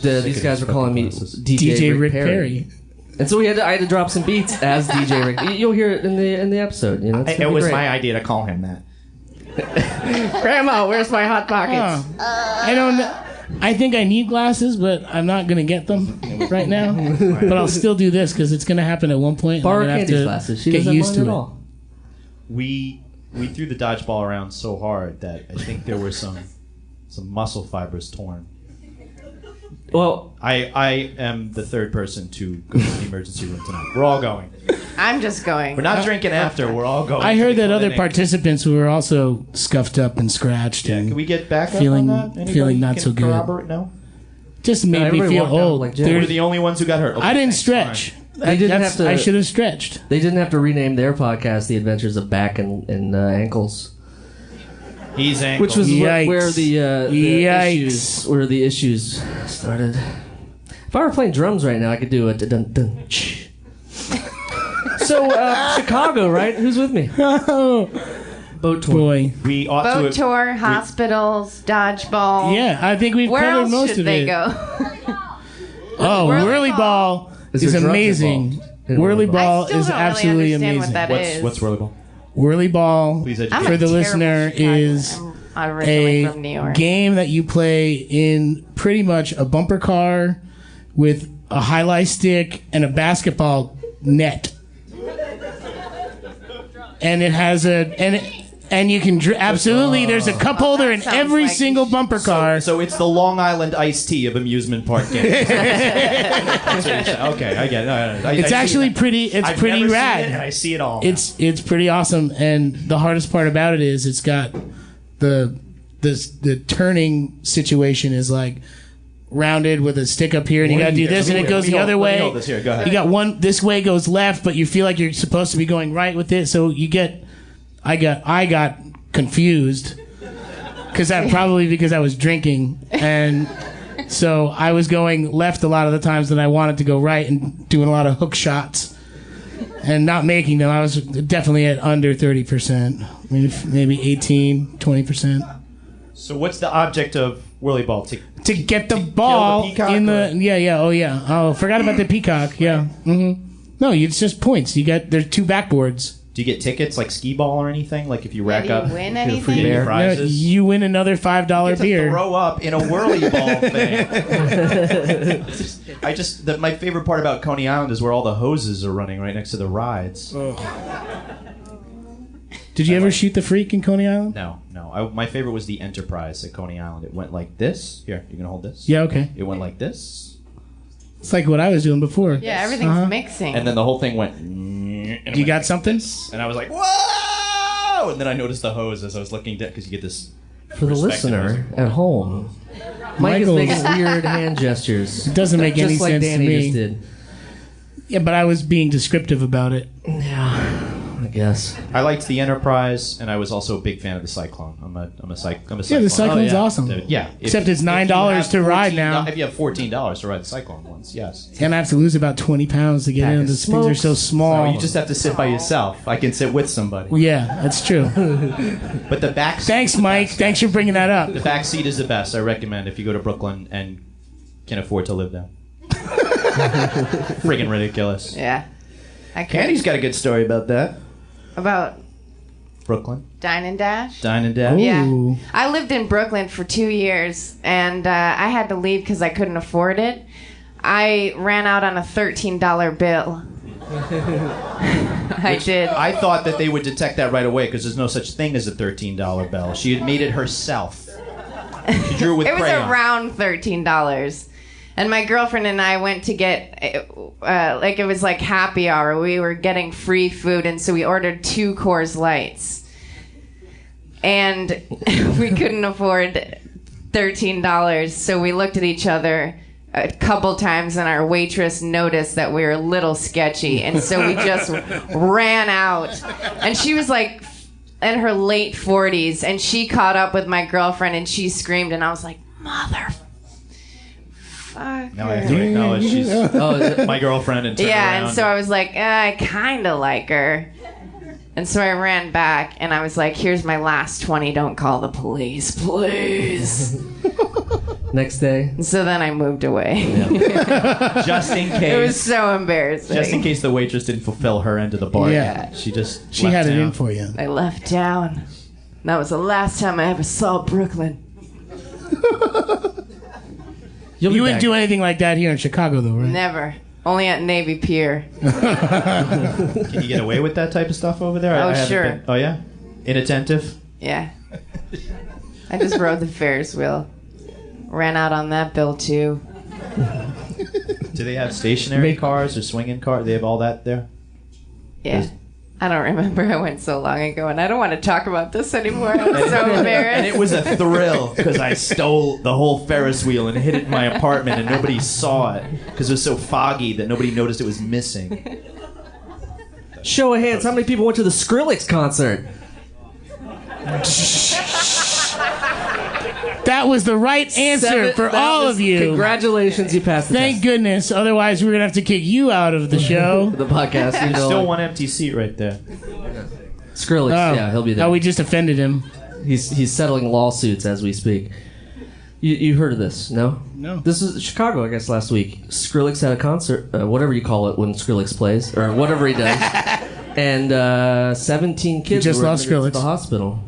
Speaker 3: These guys were calling me
Speaker 5: glasses.
Speaker 4: DJ Rick Perry.
Speaker 3: and so I had to drop some beats as DJ Rick. You'll hear it in the episode. You know, it's
Speaker 5: It
Speaker 3: gonna be
Speaker 5: was
Speaker 3: great.
Speaker 5: my idea to call him that.
Speaker 3: Grandma, where's my hot pockets?
Speaker 4: Oh. I don't know. I think I need glasses, but I'm not going to get them right now. But I'll still do this because it's going to happen at one point. and
Speaker 3: Borrow
Speaker 4: I'm gonna have
Speaker 3: Candy's
Speaker 4: to
Speaker 3: glasses. She
Speaker 4: get
Speaker 3: doesn't
Speaker 4: used
Speaker 3: mind
Speaker 4: to
Speaker 3: at
Speaker 4: it.
Speaker 3: all.
Speaker 5: We threw the dodgeball around so hard that I think there were some muscle fibers torn.
Speaker 3: Well,
Speaker 5: I am the third person to go to the emergency room tonight. We're all going.
Speaker 6: I'm just going.
Speaker 5: We're not drinking after. We're all going.
Speaker 4: I
Speaker 5: to
Speaker 4: heard
Speaker 5: the
Speaker 4: that other
Speaker 5: clinic.
Speaker 4: participants were also scuffed up and scratched.
Speaker 5: Yeah,
Speaker 4: and
Speaker 5: can we get back
Speaker 4: feeling-
Speaker 5: up on that? Anybody
Speaker 4: feeling not
Speaker 5: can
Speaker 4: so good.
Speaker 5: corroborate? No?
Speaker 4: just made me
Speaker 3: everybody
Speaker 4: feel
Speaker 3: walked out
Speaker 4: old.
Speaker 3: like Jim.
Speaker 5: We're
Speaker 4: There's-
Speaker 5: the only ones who got hurt. Okay,
Speaker 4: I didn't
Speaker 5: thanks,
Speaker 4: stretch.
Speaker 3: They didn't have to-
Speaker 4: I should have stretched.
Speaker 3: they didn't have to rename their podcast "The Adventures of Back and Ankles,"
Speaker 5: fine. He's ankle.
Speaker 3: which was
Speaker 4: Yikes.
Speaker 3: where the
Speaker 4: Yikes.
Speaker 3: issues started. If I were playing drums right now, I could do a dun dun. So Chicago, right? Who's with me?
Speaker 4: Oh,
Speaker 3: Boat tour.
Speaker 4: boy.
Speaker 5: we ought
Speaker 6: Boat
Speaker 5: to.
Speaker 6: tour, hospitals, dodgeball.
Speaker 4: Yeah, I think we've
Speaker 6: Where
Speaker 4: covered
Speaker 6: else
Speaker 4: most
Speaker 6: should
Speaker 4: of
Speaker 6: they
Speaker 4: it.
Speaker 6: go?
Speaker 4: Oh,
Speaker 6: Whirly
Speaker 4: whirly ball
Speaker 3: Is
Speaker 4: is
Speaker 3: there drugs
Speaker 4: amazing.
Speaker 3: involved in
Speaker 4: Whirly
Speaker 3: whirly
Speaker 4: ball
Speaker 6: I still
Speaker 4: is
Speaker 6: don't
Speaker 4: absolutely
Speaker 6: really understand
Speaker 4: amazing.
Speaker 6: what that is.
Speaker 5: What's rollerball?
Speaker 4: Whirly ball
Speaker 5: Please
Speaker 6: I'm
Speaker 5: educate.
Speaker 4: for
Speaker 6: a
Speaker 4: the
Speaker 6: terrible
Speaker 4: listener
Speaker 6: Chicagoan.
Speaker 4: is
Speaker 6: I'm originally
Speaker 4: a
Speaker 6: from New York.
Speaker 4: game that you play in pretty much a bumper car with a highlight stick and a basketball net. And it has and you can absolutely there's a cup holder in
Speaker 6: sounds
Speaker 4: every
Speaker 6: like-
Speaker 4: single bumper car.
Speaker 5: So it's the Long Island iced tea of amusement park games. That's what you're saying. Okay, I get it. No,
Speaker 4: It's actually pretty it's
Speaker 5: I've
Speaker 4: pretty
Speaker 5: never
Speaker 4: rad.
Speaker 5: Seen it, and I see it all. now.
Speaker 4: It's pretty awesome, and the hardest part about it is it's got the turning situation is like rounded with a stick up here, and you got to do this, and it goes the other way.
Speaker 5: Hold this here. Go ahead.
Speaker 4: You got one this way goes left, but you feel like you're supposed to be going right with it, so you get. I got confused because I was drinking, and so I was going left a lot of the times that I wanted to go right, and doing a lot of hook shots. And not making them. I was definitely at under 30%. Maybe 18, 20%.
Speaker 5: So what's the object of whirly ball?
Speaker 4: To get the ball
Speaker 5: peacock,
Speaker 4: in the...
Speaker 5: or-
Speaker 4: Yeah. Oh, yeah. Oh, forgot about the peacock. Yeah. No, it's just points. There's 2 backboards.
Speaker 5: Do you get tickets like skee ball or anything? Like if you rack
Speaker 6: Do you
Speaker 5: up
Speaker 6: win
Speaker 5: get a free
Speaker 6: anything?
Speaker 5: beer prizes?
Speaker 4: You win another $5
Speaker 5: You
Speaker 4: beer.
Speaker 5: to throw up in a whirly ball thing. My favorite part about Coney Island is where all the hoses are running right next to the rides.
Speaker 4: Did you ever shoot the freak in Coney Island?
Speaker 5: No. No. My favorite was the Enterprise at Coney Island. It went like this. Here, you gonna hold this?
Speaker 4: Yeah, okay.
Speaker 5: It went like this.
Speaker 4: It's like what I was doing before.
Speaker 6: Yeah, everything's mixing.
Speaker 5: And then the whole thing went. And
Speaker 4: You got something?
Speaker 5: And I was like, whoa! And then I noticed the hose as I was looking down, because you get this.
Speaker 3: For the listener at home, Mike is making weird hand gestures.
Speaker 4: It doesn't make any
Speaker 3: just like
Speaker 4: sense
Speaker 3: Danny
Speaker 4: to me.
Speaker 3: just did.
Speaker 4: Yeah, but I was being descriptive about it.
Speaker 3: Yeah, I guess.
Speaker 5: I liked the Enterprise, and I was also a big fan of the Cyclone. I'm a Cyclone.
Speaker 4: Yeah, the Cyclone's awesome.
Speaker 5: Yeah.
Speaker 4: Except it's $9 to ride now.
Speaker 5: If you have $14 to ride the Cyclone once, yes.
Speaker 4: And I have to lose about 20 pounds to get in. Those things are so small.
Speaker 5: So you just have to sit by yourself. I can sit with somebody.
Speaker 4: Yeah, that's true.
Speaker 5: But the back seat.
Speaker 4: Thanks, Mike. Thanks for bringing that up.
Speaker 5: The back seat is the best. I recommend if you go to Brooklyn and can afford to live there. Friggin' ridiculous.
Speaker 6: Yeah. I could.
Speaker 5: Candy's got a good story about that.
Speaker 6: About
Speaker 5: Brooklyn.
Speaker 6: Dine and Dash?
Speaker 5: Dine and Dash.
Speaker 6: Yeah.
Speaker 4: Ooh.
Speaker 6: I lived in Brooklyn for 2 years, and I had to leave because I couldn't afford it. I ran out on a $13 bill. I did.
Speaker 5: I thought that they would detect that right away because there's no such thing as a $13 bill. She had made it herself. She drew it with
Speaker 6: It was
Speaker 5: crayon.
Speaker 6: around $13. And my girlfriend and I went to get, it was like happy hour. We were getting free food, and so we ordered 2 Coors Lights. And we couldn't afford $13, so we looked at each other a couple times, and our waitress noticed that we were a little sketchy, and so we just ran out. And she was like in her late 40s, and she caught up with my girlfriend, and she screamed, and I was like, mother.
Speaker 5: Now I have to acknowledge she's my girlfriend and turn around.
Speaker 6: And so I was like, I kind of like her. And so I ran back, and I was like, here's my last 20, don't call the police, please.
Speaker 3: Next day.
Speaker 6: And so then I moved away.
Speaker 5: Just in case.
Speaker 6: It was so embarrassing.
Speaker 5: Just in case the waitress didn't fulfill her end of the bargain.
Speaker 4: Yeah.
Speaker 5: She just
Speaker 4: She
Speaker 5: left
Speaker 4: had it
Speaker 5: town.
Speaker 4: in for you.
Speaker 6: I left town. That was the last time I ever saw Brooklyn.
Speaker 4: You wouldn't do anything like that here in Chicago, though, right?
Speaker 6: Never. Only at Navy Pier.
Speaker 5: Can you get away with that type of stuff over there?
Speaker 6: Oh,
Speaker 5: I haven't
Speaker 6: sure.
Speaker 5: been- oh, yeah? Inattentive?
Speaker 6: Yeah. I just rode the Ferris wheel. Ran out on that bill, too.
Speaker 5: Do they have stationary cars or swinging cars? They have all that there?
Speaker 6: Yeah. I don't remember. I went so long ago, and I don't want to talk about this anymore. I'm so embarrassed.
Speaker 5: And it was a thrill because I stole the whole Ferris wheel and hid it in my apartment, and nobody saw it because it was so foggy that nobody noticed it was missing.
Speaker 3: Show of hands, how many people went to the Skrillex concert?
Speaker 4: That was the right answer for all of you.
Speaker 3: Congratulations, you passed the
Speaker 4: Thank
Speaker 3: test.
Speaker 4: goodness. Otherwise, we were going to have to kick you out of the show.
Speaker 3: The podcast.
Speaker 5: There's still one empty seat right there.
Speaker 3: Skrillex, yeah, he'll be there.
Speaker 4: Oh, we just offended him.
Speaker 3: He's settling lawsuits as we speak. You heard of this? No?
Speaker 4: No.
Speaker 3: This is Chicago, I guess, last week. Skrillex had a concert, whatever you call it when Skrillex plays, or whatever he does. And 17 kids
Speaker 4: just
Speaker 3: were
Speaker 4: lost
Speaker 3: admitted
Speaker 4: Skrillex.
Speaker 3: to the hospital.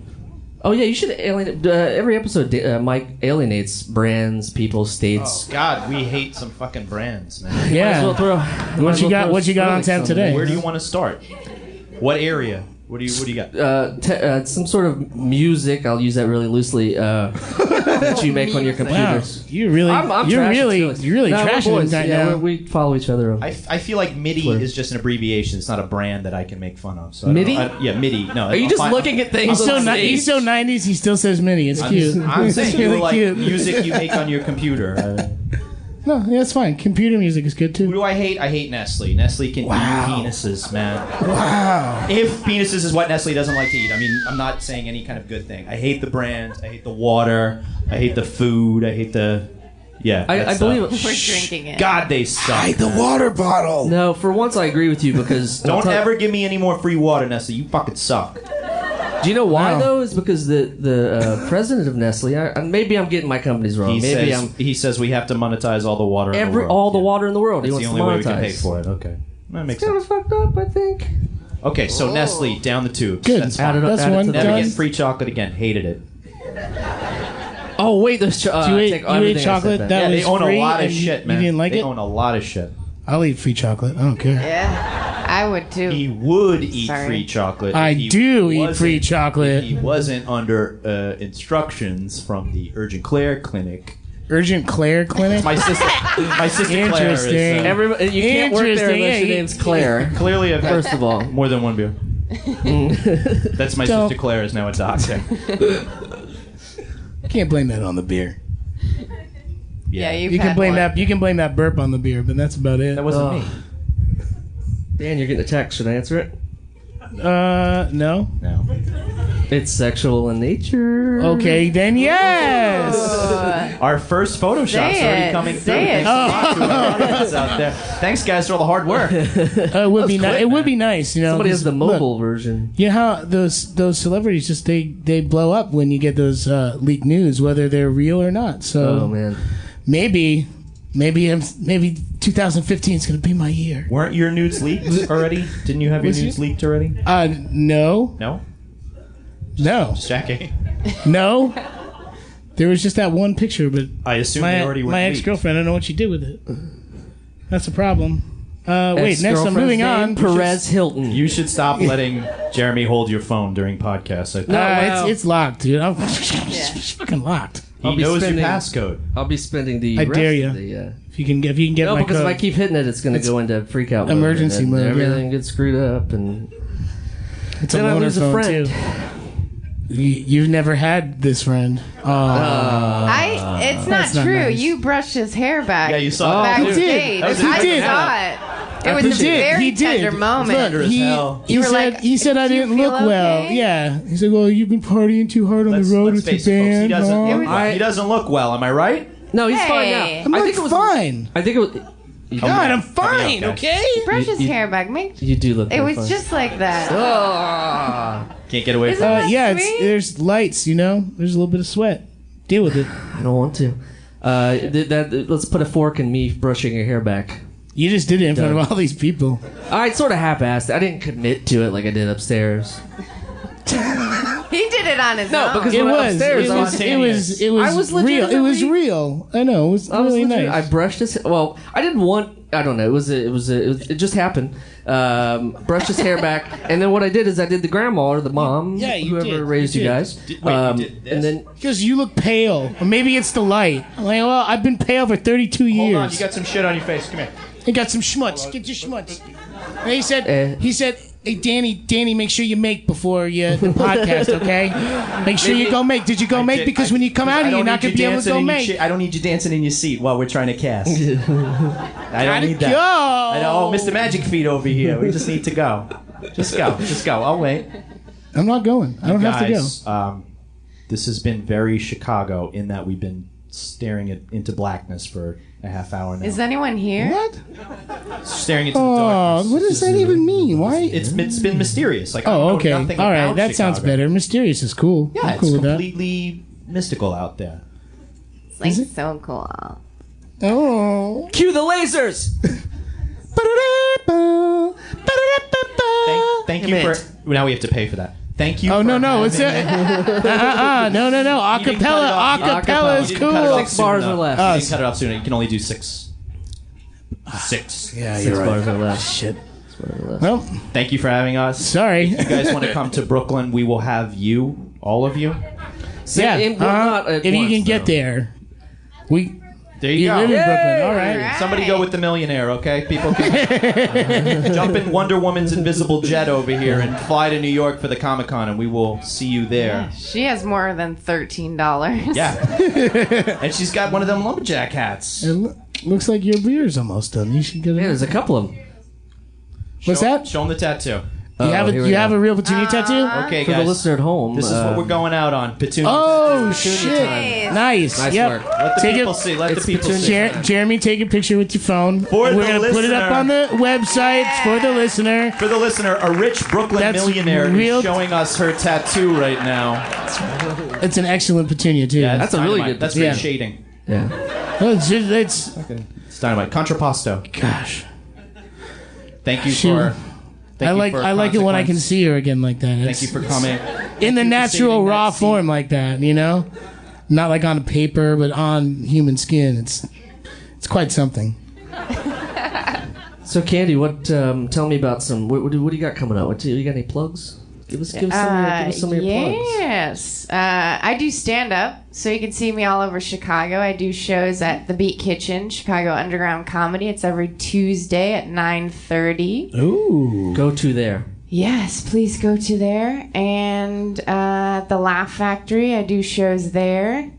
Speaker 3: Oh, yeah, you should alienate. Every episode, Mike alienates brands, people, states.
Speaker 5: Oh, God, we hate some fucking brands, man.
Speaker 4: Yeah.
Speaker 3: Might as well throw-
Speaker 4: What you got?
Speaker 3: throw
Speaker 4: What you got on
Speaker 3: Skrillex
Speaker 4: tap
Speaker 3: on
Speaker 4: today?
Speaker 3: there.
Speaker 5: Where do you want to start? What area? What do you got?
Speaker 3: Some sort of music. I'll use that really loosely. That you make on your
Speaker 4: Wow,
Speaker 3: computers.
Speaker 4: you really,
Speaker 3: I'm
Speaker 4: you're
Speaker 3: trashing
Speaker 4: really,
Speaker 3: Skrillex.
Speaker 4: you're really
Speaker 3: No, we're
Speaker 4: trashing
Speaker 3: boys.
Speaker 4: him right
Speaker 3: Yeah,
Speaker 4: now.
Speaker 3: we follow each other.
Speaker 5: I feel like MIDI
Speaker 3: Twitter.
Speaker 5: is just an abbreviation. It's not a brand that I can make fun of. So
Speaker 3: MIDI?
Speaker 5: Yeah, MIDI. No.
Speaker 3: Are you just looking at things?
Speaker 4: He's so,
Speaker 3: on stage?
Speaker 4: he's so 90s. He still says mini. It's cute.
Speaker 5: I'm
Speaker 4: It's
Speaker 5: saying
Speaker 4: really
Speaker 5: like
Speaker 4: cute.
Speaker 5: music you make on your computer.
Speaker 4: No, yeah, it's fine. Computer music is good
Speaker 5: Who
Speaker 4: too.
Speaker 5: do I hate? I hate Nestle. Nestle can eat penises, man.
Speaker 4: Wow.
Speaker 5: If penises is what Nestle doesn't like to eat. I mean, I'm not saying any kind of good thing. I hate the brand. I hate the water. I hate the food. I hate the... Yeah.
Speaker 3: I
Speaker 5: that
Speaker 3: believe
Speaker 5: stuff.
Speaker 6: We're drinking it.
Speaker 5: God, they suck.
Speaker 4: water bottle.
Speaker 3: No, for once I agree with you because
Speaker 5: Don't ever give me any more free water, Nestle. You fucking suck.
Speaker 3: Do you know why
Speaker 4: Wow.
Speaker 3: though? Is because the president of Nestle. Maybe I'm getting my companies wrong.
Speaker 5: He says we have to monetize all the water in the world.
Speaker 3: all the water in the world.
Speaker 5: That's
Speaker 3: he
Speaker 5: the
Speaker 3: wants
Speaker 5: only
Speaker 3: to
Speaker 5: way
Speaker 3: monetize.
Speaker 5: we can pay for it. Okay. That makes
Speaker 3: Kind
Speaker 5: sense.
Speaker 3: of fucked up, I think.
Speaker 5: Okay, so Nestle, down the tubes.
Speaker 4: Good.
Speaker 5: That's
Speaker 3: Add
Speaker 5: fine.
Speaker 3: it up.
Speaker 4: That's
Speaker 3: add it
Speaker 4: one
Speaker 3: to the-
Speaker 5: Never
Speaker 4: done.
Speaker 5: get free chocolate again. Hated it.
Speaker 3: Oh wait, there's
Speaker 4: You
Speaker 3: I
Speaker 4: ate,
Speaker 3: take
Speaker 4: you ate
Speaker 3: everything I said
Speaker 4: chocolate
Speaker 3: back.
Speaker 4: that
Speaker 5: Yeah,
Speaker 4: was
Speaker 5: they own
Speaker 4: free
Speaker 5: a lot of
Speaker 4: and
Speaker 5: shit, man.
Speaker 4: You didn't like
Speaker 5: they
Speaker 4: it?
Speaker 5: own a lot of shit.
Speaker 4: I'll eat free chocolate. I don't care.
Speaker 6: Yeah. I would too.
Speaker 5: He would eat
Speaker 6: Sorry.
Speaker 5: free chocolate.
Speaker 4: I
Speaker 5: if he
Speaker 4: do eat
Speaker 5: wasn't-
Speaker 4: free chocolate.
Speaker 5: If he wasn't under instructions from the Urgent Care Clinic.
Speaker 4: Urgent Claire Clinic?
Speaker 5: My sister Claire is
Speaker 4: Interesting.
Speaker 3: Everybody, you can't work there
Speaker 4: Interesting,
Speaker 3: unless your
Speaker 4: yeah,
Speaker 3: name's Claire.
Speaker 5: clearly I've had
Speaker 3: First of all,
Speaker 5: more than one beer. That's my
Speaker 4: Don't-
Speaker 5: sister Claire is now a doctor.
Speaker 4: Can't blame that on the beer.
Speaker 6: Yeah,
Speaker 4: You can blame that. You can blame that burp on the beer, but that's about it.
Speaker 5: That wasn't
Speaker 3: Oh.
Speaker 5: me.
Speaker 3: Dan, you're getting a text. Should I answer it?
Speaker 4: No.
Speaker 5: No.
Speaker 3: It's sexual in nature.
Speaker 4: Okay, then yes.
Speaker 5: Our first Photoshop's
Speaker 6: Say
Speaker 5: already
Speaker 6: it.
Speaker 5: coming through.
Speaker 6: Say it.
Speaker 5: Thanks a lot to our audience out there. Thanks, guys, for all the hard work.
Speaker 4: It would be nice. It would be nice, you know.
Speaker 3: Somebody has the
Speaker 4: 'cause
Speaker 3: mobile
Speaker 4: look,
Speaker 3: version.
Speaker 4: you know how those celebrities just they blow up when you get those leaked news, whether they're real or not. So
Speaker 3: Oh man.
Speaker 4: maybe 2015 is gonna be my year.
Speaker 5: Weren't your nudes leaked already? Didn't you have your
Speaker 4: Was
Speaker 5: nudes leaked already?
Speaker 4: No,
Speaker 5: No?
Speaker 4: no,
Speaker 5: Just checking.
Speaker 4: no. There was just that one picture, but
Speaker 5: I assume they already were
Speaker 4: my
Speaker 5: leaked.
Speaker 4: ex-girlfriend, I don't know what she did with it. That's a problem. Wait, next I'm
Speaker 3: Ex-girlfriend's
Speaker 4: moving
Speaker 3: name,
Speaker 4: on.
Speaker 3: Perez Hilton.
Speaker 5: You should stop letting Jeremy hold your phone during podcasts. I think.
Speaker 3: wow.
Speaker 4: It's locked, dude. It's fucking locked.
Speaker 5: He
Speaker 3: I'll be
Speaker 5: knows
Speaker 3: spending-
Speaker 5: your passcode.
Speaker 3: I'll be spending the
Speaker 4: I
Speaker 3: rest
Speaker 4: dare ya.
Speaker 3: of the.
Speaker 4: If you can get
Speaker 3: No,
Speaker 4: my
Speaker 3: because if
Speaker 4: code.
Speaker 3: I keep hitting it, it's going to go into freak out mode,
Speaker 4: Emergency
Speaker 3: and then
Speaker 4: mode, yeah.
Speaker 3: Everything gets screwed up, and
Speaker 4: It's a
Speaker 3: then I
Speaker 4: loaner
Speaker 3: lose a
Speaker 4: phone
Speaker 3: friend.
Speaker 4: too. You've never had this friend.
Speaker 6: It's not
Speaker 4: That's not
Speaker 6: true.
Speaker 4: nice.
Speaker 6: You brushed his hair back.
Speaker 5: Yeah, you saw that.
Speaker 4: He did.
Speaker 6: Backstage.
Speaker 5: That was
Speaker 6: I
Speaker 5: a-
Speaker 6: saw it. It was a very tender moment.
Speaker 4: Look,
Speaker 5: as
Speaker 4: he,
Speaker 5: hell.
Speaker 4: he
Speaker 6: You were
Speaker 4: said
Speaker 6: like,
Speaker 4: he said I
Speaker 6: "Do you
Speaker 4: didn't
Speaker 6: feel
Speaker 4: look well.
Speaker 6: okay?"
Speaker 4: Yeah. He said, "Well, you've been partying too hard on the road with
Speaker 5: face
Speaker 4: your
Speaker 5: it, folks.
Speaker 4: band."
Speaker 5: He doesn't,
Speaker 4: huh?"
Speaker 6: It was-
Speaker 5: he doesn't look well. Am I right?
Speaker 3: No, he's fine
Speaker 6: Hey.
Speaker 3: now.
Speaker 4: I'm like, fine.
Speaker 3: I think it was. You,
Speaker 4: God, I'm
Speaker 5: Help
Speaker 4: fine.
Speaker 5: me out, guys.
Speaker 4: Okay.
Speaker 6: Brush his
Speaker 3: you-
Speaker 6: hair back. Make
Speaker 3: you do look.
Speaker 6: it
Speaker 3: very
Speaker 6: was
Speaker 3: fine.
Speaker 6: just like that.
Speaker 5: Can't get away
Speaker 6: Isn't
Speaker 5: from it.
Speaker 6: that
Speaker 4: Yeah.
Speaker 6: sweet?
Speaker 4: There's lights. You know. There's a little bit of sweat. Deal with it.
Speaker 3: I don't want to. Let's put a fork in me brushing your hair back.
Speaker 4: You just did it in front of all these people.
Speaker 3: I sort of half-assed. I didn't commit to it like I did upstairs.
Speaker 6: He did it on his own.
Speaker 3: because
Speaker 4: It
Speaker 3: when I
Speaker 4: was.
Speaker 3: upstairs,
Speaker 4: It
Speaker 3: I
Speaker 4: was. It was. It was.
Speaker 3: I was
Speaker 4: real. It was
Speaker 3: legitimately-
Speaker 4: real. I know. It was
Speaker 3: I was
Speaker 4: really
Speaker 3: legit-
Speaker 4: nice.
Speaker 3: I brushed his. Well, I didn't want. I don't know. It just happened. Brushed his hair back, and then what I did is I did the grandma or the mom,
Speaker 4: Yeah, you
Speaker 3: whoever
Speaker 4: did.
Speaker 3: raised
Speaker 4: You
Speaker 3: you
Speaker 4: did.
Speaker 3: guys.
Speaker 5: Wait, you did this?
Speaker 3: And then
Speaker 4: Because you look pale. Or maybe it's the light. I'm like, well, I've been pale for 32 years.
Speaker 5: Hold on, you got some shit on your face. Come here.
Speaker 4: I got some schmutz. Get your schmutz. And he said, hey, Danny, make sure you make before the podcast, okay? Make sure you go make. Did you go make? Because when you come out here, you're not going to be able to go make.
Speaker 5: I don't need you dancing in your seat while we're trying to cast. I don't need that.
Speaker 4: Go.
Speaker 5: I know, Mr. Magic Feet over here. We just need to go. Just go. Just go. I'll wait.
Speaker 4: I'm not going. I don't have to go.
Speaker 5: Guys, this has been very Chicago in that we've been staring into blackness for a half hour now.
Speaker 6: Is anyone here?
Speaker 4: What?
Speaker 5: Staring into the
Speaker 4: Oh,
Speaker 5: darkness.
Speaker 4: what does that even mean? Why?
Speaker 5: It's been mysterious. Like I don't
Speaker 4: Oh,
Speaker 5: know
Speaker 4: okay.
Speaker 5: nothing
Speaker 4: All right,
Speaker 5: about
Speaker 4: that sounds
Speaker 5: Chicago.
Speaker 4: better. Mysterious is cool.
Speaker 5: Yeah,
Speaker 4: I'm
Speaker 5: it's
Speaker 4: cool with that.
Speaker 5: completely mystical out there.
Speaker 6: It's like so cool.
Speaker 4: Oh.
Speaker 3: cue the lasers.
Speaker 5: Thank you for. Now we have to pay for that. Thank you.
Speaker 4: Oh
Speaker 5: for
Speaker 4: no! It's
Speaker 5: having-
Speaker 4: no!
Speaker 5: You didn't cut it
Speaker 4: Acapella,
Speaker 5: off.
Speaker 4: acapella is
Speaker 5: You didn't cut it
Speaker 4: cool.
Speaker 5: off
Speaker 3: 6 bars
Speaker 5: soon
Speaker 3: or
Speaker 5: enough.
Speaker 3: less.
Speaker 5: You didn't cut it off sooner. You can only do 6. 6.
Speaker 4: Yeah,
Speaker 3: 6 bars or less.
Speaker 4: Shit.
Speaker 3: 6 bars or less.
Speaker 4: Well,
Speaker 5: Thank you for having us.
Speaker 4: sorry.
Speaker 5: If you guys want to come to Brooklyn, we will have you, all of you.
Speaker 4: Yeah,
Speaker 3: Well, not at
Speaker 4: if you
Speaker 3: once,
Speaker 4: can get
Speaker 3: though.
Speaker 4: there, we.
Speaker 5: There you
Speaker 4: You
Speaker 5: go.
Speaker 4: live in Brooklyn, all
Speaker 6: Right.
Speaker 4: right.
Speaker 5: Somebody go with the millionaire, okay? People can jump in Wonder Woman's invisible jet over here and fly to New York for the Comic Con, and we will see you there.
Speaker 6: She has more than $13.
Speaker 5: Yeah. And she's got one of them lumberjack hats.
Speaker 4: It looks like your beer's almost done. You should get it.
Speaker 3: Yeah, there's a couple of them.
Speaker 4: What's that?
Speaker 5: Show them the tattoo.
Speaker 4: You have
Speaker 3: here we
Speaker 4: you have
Speaker 3: go.
Speaker 4: a real Petunia tattoo?
Speaker 5: Okay,
Speaker 3: For the
Speaker 5: guys.
Speaker 3: listener at home.
Speaker 5: This is what we're going out on. Petunia.
Speaker 4: Oh
Speaker 3: Petunia
Speaker 4: shit!
Speaker 3: time.
Speaker 4: Nice.
Speaker 3: Nice
Speaker 4: Yep.
Speaker 3: work.
Speaker 5: Let the
Speaker 4: Take
Speaker 5: people
Speaker 4: it.
Speaker 5: see. Let the
Speaker 3: It's
Speaker 5: people see.
Speaker 3: Petunia.
Speaker 4: Jeremy, take a picture with your phone.
Speaker 5: For
Speaker 4: We're
Speaker 5: the
Speaker 4: gonna put it up
Speaker 5: listener.
Speaker 4: on the website for the listener.
Speaker 5: For the listener, a rich Brooklyn
Speaker 4: That's
Speaker 5: millionaire
Speaker 4: real-
Speaker 5: is showing us her tattoo right now.
Speaker 4: It's an excellent Petunia too.
Speaker 5: Yeah,
Speaker 3: That's a really
Speaker 5: dynamite.
Speaker 3: good
Speaker 5: That's
Speaker 4: Yeah.
Speaker 5: great shading.
Speaker 3: Yeah.
Speaker 4: Oh, it's
Speaker 5: It's dynamite. Contrapposto.
Speaker 4: gosh.
Speaker 5: Thank you
Speaker 4: Sure.
Speaker 5: for. Thank you for
Speaker 4: I like it when I can
Speaker 5: Consequence.
Speaker 4: see her again like that.
Speaker 5: Thank you for coming.
Speaker 4: in the
Speaker 5: you for
Speaker 4: natural
Speaker 5: saving
Speaker 4: raw
Speaker 5: that seat.
Speaker 4: form like that. You know, not like on a paper, but on human skin. It's quite something.
Speaker 3: So So, Candy, what? Tell me about some. What do you got coming up? You got any plugs? Give us some of your plugs.
Speaker 6: Yes. I do stand-up, so you can see me all over Chicago. I do shows at the Beat Kitchen, Chicago Underground Comedy. It's every Tuesday at 9:30.
Speaker 4: Ooh.
Speaker 3: Go to there.
Speaker 6: Yes, please go to there. And the Laugh Factory, I do shows there.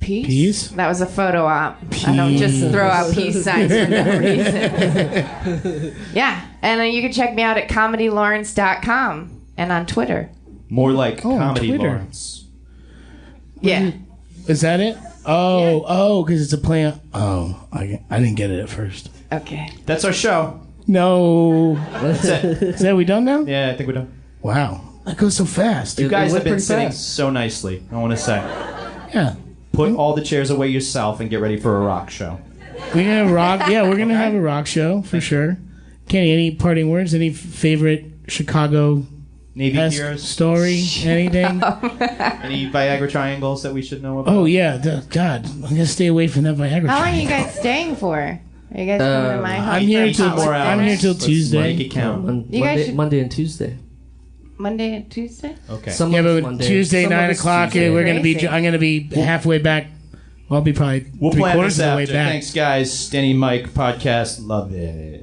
Speaker 6: Peace? That was a photo op. Peace. I don't just throw out peace signs for no reason. Yeah, and you can check me out at ComedyLawrence.com and on Twitter.
Speaker 5: More like Comedy
Speaker 4: Twitter.
Speaker 5: Lawrence.
Speaker 6: Yeah.
Speaker 4: Is that it? Oh, because it's a play on... Oh, I didn't get it at first.
Speaker 6: Okay.
Speaker 5: That's our show.
Speaker 4: No.
Speaker 5: That's it.
Speaker 4: Is that we done now?
Speaker 5: Yeah, I think we're done.
Speaker 4: Wow. That goes so fast.
Speaker 5: You guys have been
Speaker 3: pretty
Speaker 5: sitting
Speaker 3: fast.
Speaker 5: so nicely, I want to say.
Speaker 4: Yeah.
Speaker 5: Put all the chairs away yourself and get ready for a rock show.
Speaker 4: We're going to rock... Yeah, we're going to have a rock show, for sure. Kenny, any parting words? Any favorite Chicago...
Speaker 5: Navy Gears?
Speaker 4: Story? Anything?
Speaker 5: Any Viagra triangles that we should know about?
Speaker 4: Oh, yeah. God, I'm going to stay away from that Viagra.
Speaker 6: How long are
Speaker 4: triangle.
Speaker 6: you guys staying for? Are you guys coming to my house?
Speaker 4: I'm here till
Speaker 5: more hours.
Speaker 4: I'm here till
Speaker 5: Let's
Speaker 4: Tuesday.
Speaker 5: make it count.
Speaker 6: You guys should-
Speaker 3: Monday and Tuesday.
Speaker 6: Monday and Tuesday?
Speaker 5: Okay.
Speaker 3: Some
Speaker 4: Yeah,
Speaker 3: of us
Speaker 4: but
Speaker 3: Monday.
Speaker 4: Tuesday,
Speaker 3: Some of
Speaker 4: 9
Speaker 3: us
Speaker 4: o'clock.
Speaker 3: Tuesday.
Speaker 4: We're gonna be.
Speaker 6: Crazy.
Speaker 4: I'm gonna be halfway back. Well, I'll be probably
Speaker 5: We'll
Speaker 4: three
Speaker 5: plan
Speaker 4: quarters
Speaker 5: this
Speaker 4: of the way
Speaker 5: after.
Speaker 4: back.
Speaker 5: Thanks, guys. Danny Mike podcast. Love it.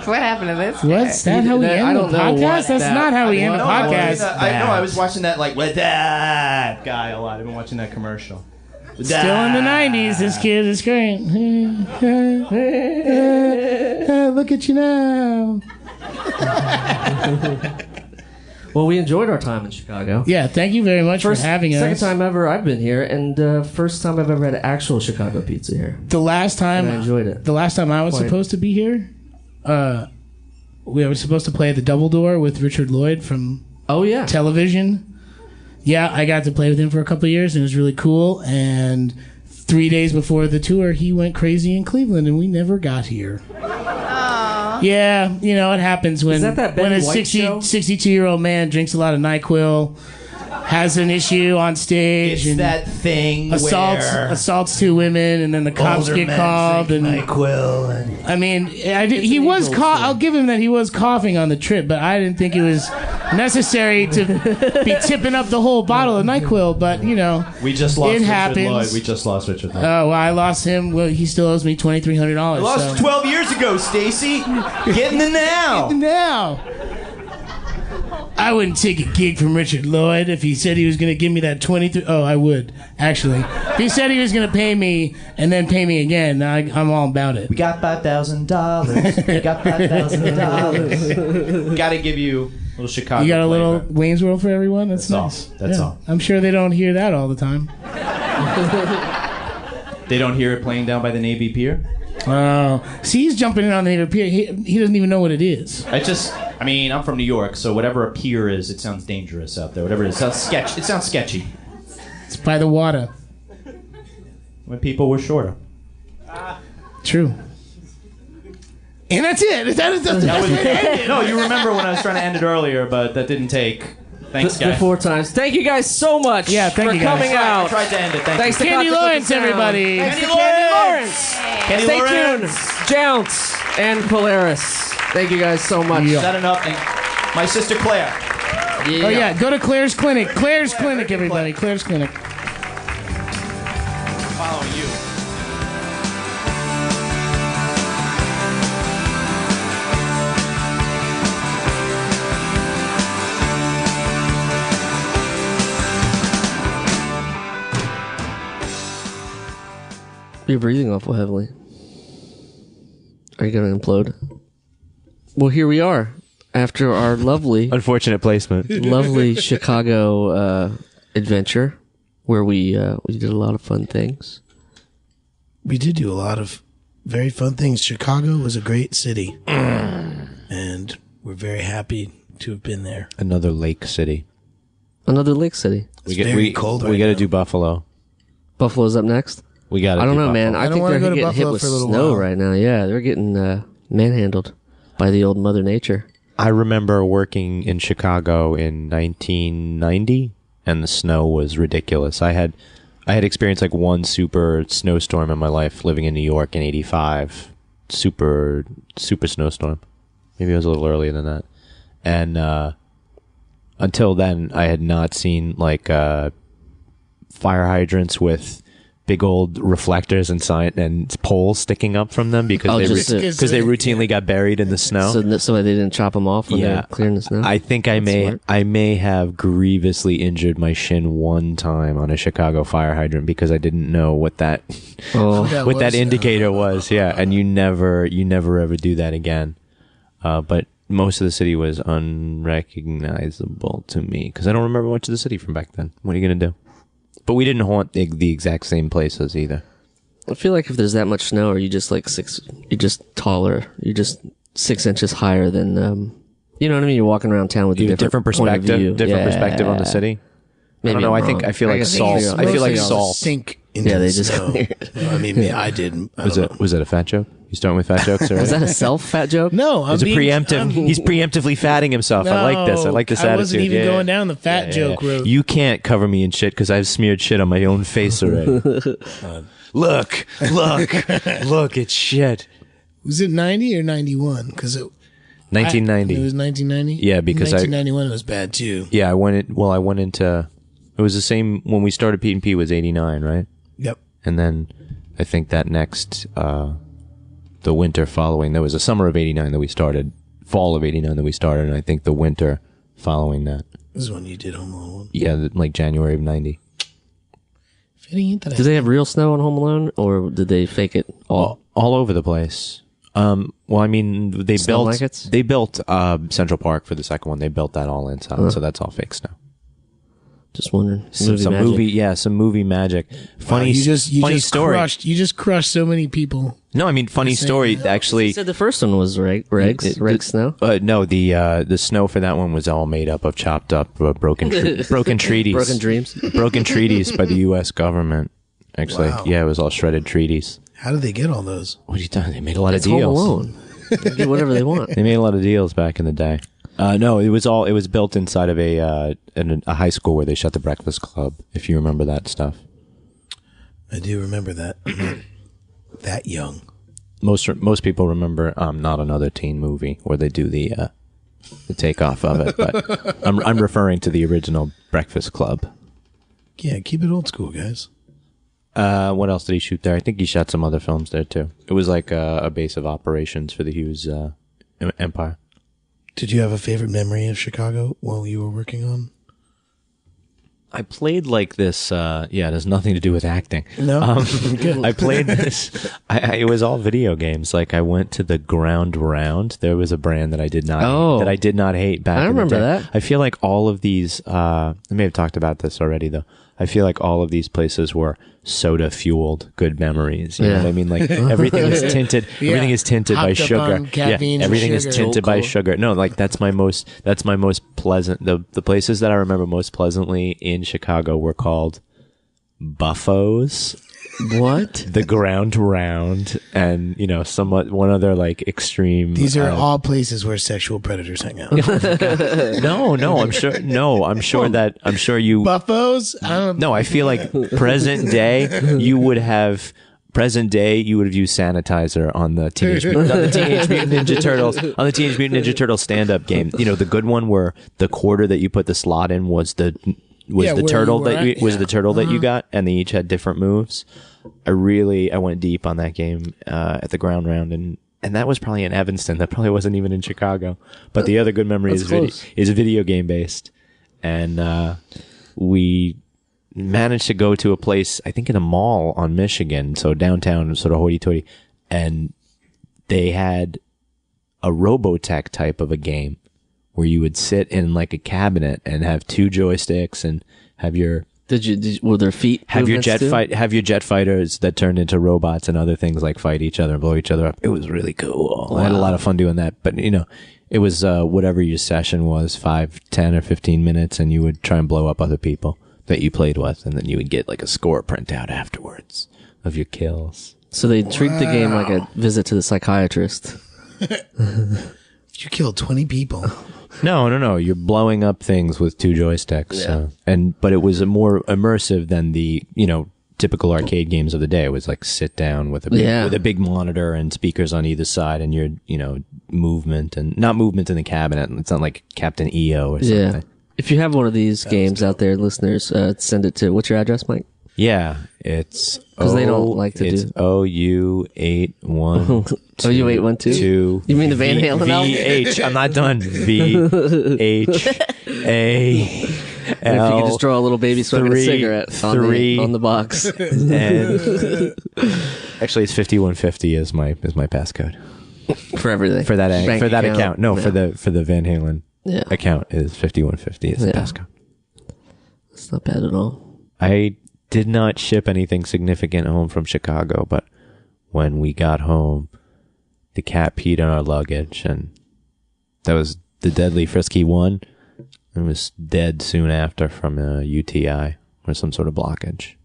Speaker 6: What happened to this?
Speaker 4: What's that? How we
Speaker 3: I
Speaker 4: end the
Speaker 3: don't know
Speaker 4: podcast?
Speaker 3: what
Speaker 4: That's
Speaker 3: that-
Speaker 4: not how we
Speaker 3: I
Speaker 4: end the
Speaker 3: don't know what
Speaker 4: podcast.
Speaker 5: I know. I was watching that with that guy a lot. I've been watching that commercial.
Speaker 4: Still in the 90s. This kid is great. Look at you now.
Speaker 3: Well, we enjoyed our time in Chicago.
Speaker 4: Yeah, thank you very much for having us.
Speaker 3: Second time ever I've been here, and first time I've ever had actual Chicago pizza here.
Speaker 4: The last time
Speaker 3: And I enjoyed it.
Speaker 4: The last time I was
Speaker 3: Quite.
Speaker 4: supposed to be here, we were supposed to play at the Double Door with Richard Lloyd from
Speaker 3: Oh yeah,
Speaker 4: television. Yeah, I got to play with him for a couple of years, and it was really cool. And 3 days before the tour, he went crazy in Cleveland, and we never got here. Yeah, you know, it happens when,
Speaker 3: Is that that
Speaker 4: when
Speaker 3: Betty
Speaker 4: a
Speaker 3: White show?
Speaker 4: 62-year-old man drinks a lot of NyQuil, has an issue on stage,
Speaker 5: It's
Speaker 4: and
Speaker 5: that thing
Speaker 4: assaults two women, and then the cops get called. And
Speaker 5: NyQuil and
Speaker 4: I mean, he was I'll give him that he was coughing on the trip, but I didn't think it was necessary to be tipping up the whole bottle of NyQuil. But you know,
Speaker 5: we just lost
Speaker 4: it
Speaker 5: Richard
Speaker 4: happens.
Speaker 5: Lloyd. We just lost Richard Lloyd.
Speaker 4: Oh, well, I lost him. Well, he still owes me $2,300.
Speaker 5: I lost 12 years ago, Stacy. Get in the now.
Speaker 4: Now, I wouldn't take a gig from Richard Lloyd if he said he was going to give me that 23. Oh, I would actually. If he said he was going to pay me and then pay me again, I'm all about it.
Speaker 5: We got $5,000. We got $5,000. Got to give you a little Chicago.
Speaker 4: You got a little
Speaker 5: flavor.
Speaker 4: Wayne's World for everyone. That's
Speaker 5: all.
Speaker 4: nice.
Speaker 5: That's all.
Speaker 4: I'm sure they don't hear that all the time.
Speaker 5: They don't hear it playing down by the Navy Pier.
Speaker 4: Oh, see, he's jumping in on the Navy Pier. He doesn't even know what it is.
Speaker 5: I mean, I'm from New York, so whatever a pier is, it sounds dangerous out there. Whatever it is, it sounds sketchy.
Speaker 4: It's by the water.
Speaker 5: When people were shorter.
Speaker 4: True. And that's it. That's the best way to end it.
Speaker 5: No, you remember when I was trying to end it earlier, but that didn't take. Thanks,
Speaker 3: the
Speaker 5: guys.
Speaker 3: 4 times. Thank you guys so much.
Speaker 4: Yeah, thank
Speaker 3: for
Speaker 4: you, guys.
Speaker 3: coming
Speaker 5: I
Speaker 3: out.
Speaker 5: tried to end it.
Speaker 3: Thanks to
Speaker 4: Candy
Speaker 3: Cocktail
Speaker 4: Lawrence,
Speaker 3: Sound.
Speaker 4: everybody.
Speaker 3: Thanks to
Speaker 5: Candy
Speaker 3: Candy
Speaker 5: Lawrence.
Speaker 3: Lawrence.
Speaker 5: Candy
Speaker 3: Stay
Speaker 5: Lawrence.
Speaker 3: tuned. Jounce and Polaris. Thank you guys so much.
Speaker 5: Is that enough? And my sister Claire.
Speaker 4: Oh yeah, go to Claire's Clinic. Claire's Clinic, everybody. Claire's Clinic.
Speaker 5: Following you.
Speaker 3: You're breathing awful heavily. Are you going to implode? Well, here we are after our lovely
Speaker 2: Unfortunate placement.
Speaker 3: Chicago adventure, where we did a lot of fun things.
Speaker 7: We did do a lot of very fun things. Chicago was a great city. And we're very happy to have been there.
Speaker 2: Another lake city.
Speaker 3: Another lake city.
Speaker 7: It's very cold right
Speaker 2: We got to
Speaker 7: now.
Speaker 2: do Buffalo.
Speaker 3: Buffalo's up next.
Speaker 2: We got to.
Speaker 3: I don't know, man. I
Speaker 7: don't
Speaker 3: think
Speaker 7: wanna
Speaker 3: they're
Speaker 7: go to
Speaker 3: getting hit
Speaker 7: Buffalo
Speaker 3: with
Speaker 7: for a little
Speaker 3: snow
Speaker 7: while.
Speaker 3: right now. Yeah, they're getting manhandled by the old Mother Nature.
Speaker 2: I remember working in Chicago in 1990, and the snow was ridiculous. I had experienced like one super snowstorm in my life living in New York in '85, super snowstorm. Maybe it was a little earlier than that. And until then, I had not seen like fire hydrants with big old reflectors and poles sticking up from them because they routinely got buried in the snow.
Speaker 3: So they didn't chop them off when they're clearing the snow.
Speaker 2: I think I may have grievously injured my shin one time on a Chicago fire hydrant because I didn't know what that indicator was. Yeah, and you never ever do that again. But most of the city was unrecognizable to me because I don't remember much of the city from back then. What are you gonna do? But we didn't haunt the exact same places either.
Speaker 3: I feel like if there's that much snow, or you're just taller, you're just 6 inches higher than, you know what I mean? You're walking around town with a different
Speaker 2: perspective, perspective on the city.
Speaker 3: Maybe
Speaker 2: I don't know. I feel like salt. I feel like salt.
Speaker 7: Sink into
Speaker 3: they
Speaker 7: the
Speaker 3: just
Speaker 7: snow. I mean, I didn't.
Speaker 2: Was that a fat joke? You starting with fat jokes already?
Speaker 3: Was that a self-fat joke?
Speaker 7: No,
Speaker 2: He's preemptively fatting himself. I like this. I like this attitude.
Speaker 7: I wasn't even going down the fat joke route.
Speaker 2: You can't cover me in shit because I've smeared shit on my own face already. Look, it's shit.
Speaker 7: Was it 90 or 91? Because
Speaker 2: 1990.
Speaker 7: It was 1990?
Speaker 2: Yeah, because
Speaker 7: 1991 was bad too.
Speaker 2: Yeah, I went into. It was the same when we started Pete and P was 89, right?
Speaker 7: Yep.
Speaker 2: And then I think that next, the winter following, there was a summer of 89 that we started, fall of 89 that we started, and I think the winter following that.
Speaker 7: This is when you did Home Alone.
Speaker 2: Yeah, like January of 90.
Speaker 3: Did they have real snow on Home Alone, or did they fake it all
Speaker 2: over the place? Well, I mean, they built Central Park for the second one. They built that all inside, so that's all fake snow.
Speaker 3: Just wondering.
Speaker 2: Some movie magic. Funny story.
Speaker 7: You just crushed so many people.
Speaker 2: No, I mean, funny story. Actually,
Speaker 3: you said the first one was Regs snow.
Speaker 2: No, the snow for that one was all made up of chopped up broken treaties,
Speaker 3: broken dreams,
Speaker 2: broken treaties by the U.S. government. Actually,
Speaker 7: Wow.
Speaker 2: Yeah, it was all shredded treaties.
Speaker 7: How did they get all those?
Speaker 2: What are you doing? They made a lot of
Speaker 3: Home
Speaker 2: deals.
Speaker 3: Alone. They get whatever they want.
Speaker 2: They made a lot of deals back in the day. No, it was built inside of a high school where they shut the Breakfast Club. If you remember that stuff,
Speaker 7: I do remember that. That young.
Speaker 2: Most people remember Not Another Teen Movie where they do the takeoff of it, but I'm referring to the original Breakfast Club.
Speaker 7: Yeah, keep it old school, guys.
Speaker 2: What else did he shoot there? I think he shot some other films there too. It was like a base of operations for the Hughes Empire.
Speaker 7: Did you have a favorite memory of Chicago while you were working on?
Speaker 2: I played like this. It has nothing to do with acting.
Speaker 7: No,
Speaker 2: good. I played this. It was all video games. Like I went to the Ground Round. There was a brand that I did not hate back.
Speaker 3: I
Speaker 2: in
Speaker 3: remember
Speaker 2: the day.
Speaker 3: that.
Speaker 2: I feel like all of these. I may have talked about this already though. I feel like all of these places were soda fueled good memories. You know what I mean? Like everything is tinted.
Speaker 7: Yeah.
Speaker 2: Everything is tinted by
Speaker 7: Hopped up
Speaker 2: sugar.
Speaker 7: on caffeine and
Speaker 2: everything is
Speaker 7: sugar.
Speaker 2: tinted by sugar. No, like that's my most pleasant. The places that I remember most pleasantly in Chicago were called Buffos.
Speaker 3: What?
Speaker 2: The Ground Round, and one other like extreme.
Speaker 7: These are all places where sexual predators hang out.
Speaker 2: No, I'm sure. No, I'm sure you.
Speaker 7: Buffos?
Speaker 2: I feel like present day you would have used sanitizer on the Teenage Mutant Ninja Turtles stand-up game. The good one where the quarter that you put the slot in was the turtle that you got, and they each had different moves. I went deep on that game at the Ground Round, and that was probably in Evanston. That probably wasn't even in Chicago. But the other good memory is video game based, and we managed to go to a place, I think in a mall on Michigan, so downtown, sort of hoity-toity, and they had a Robotech type of a game where you would sit in like a cabinet and have two joysticks and have your
Speaker 3: were their feet
Speaker 2: have your jet fighters that turned into robots and other things like fight each other and blow each other up. It was really cool. Wow. I had a lot of fun doing that, but it was whatever your session was, 5, 10 or 15 minutes, and you would try and blow up other people that you played with, and then you would get like a score printout afterwards of your kills.
Speaker 3: So they treat the game like a visit to the psychiatrist.
Speaker 7: You killed 20 people.
Speaker 2: No. You're blowing up things with two joysticks. Yeah. But it was more immersive than the, typical arcade games of the day. It was like sit down with a big monitor and speakers on either side, and your movement and not movement in the cabinet. It's not like Captain EO or something.
Speaker 3: Yeah. If you have one of these games out there, listeners, send it to, what's your address, Mike?
Speaker 2: Yeah, it's
Speaker 3: because they don't like to do
Speaker 2: OU812.
Speaker 3: OU812. You mean the Van Halen album?
Speaker 2: VH. I'm not done. VHA.
Speaker 3: And if you could just draw a little baby smoking a cigarette on the box.
Speaker 2: And actually, it's 5150 is my passcode
Speaker 3: for everything
Speaker 2: for that account. No,
Speaker 3: yeah.
Speaker 2: for the Van Halen account is 5150 is the passcode.
Speaker 3: It's not bad at all.
Speaker 2: I did not ship anything significant home from Chicago, but when we got home, the cat peed on our luggage, and that was the deadly frisky one. It was dead soon after from a UTI or some sort of blockage.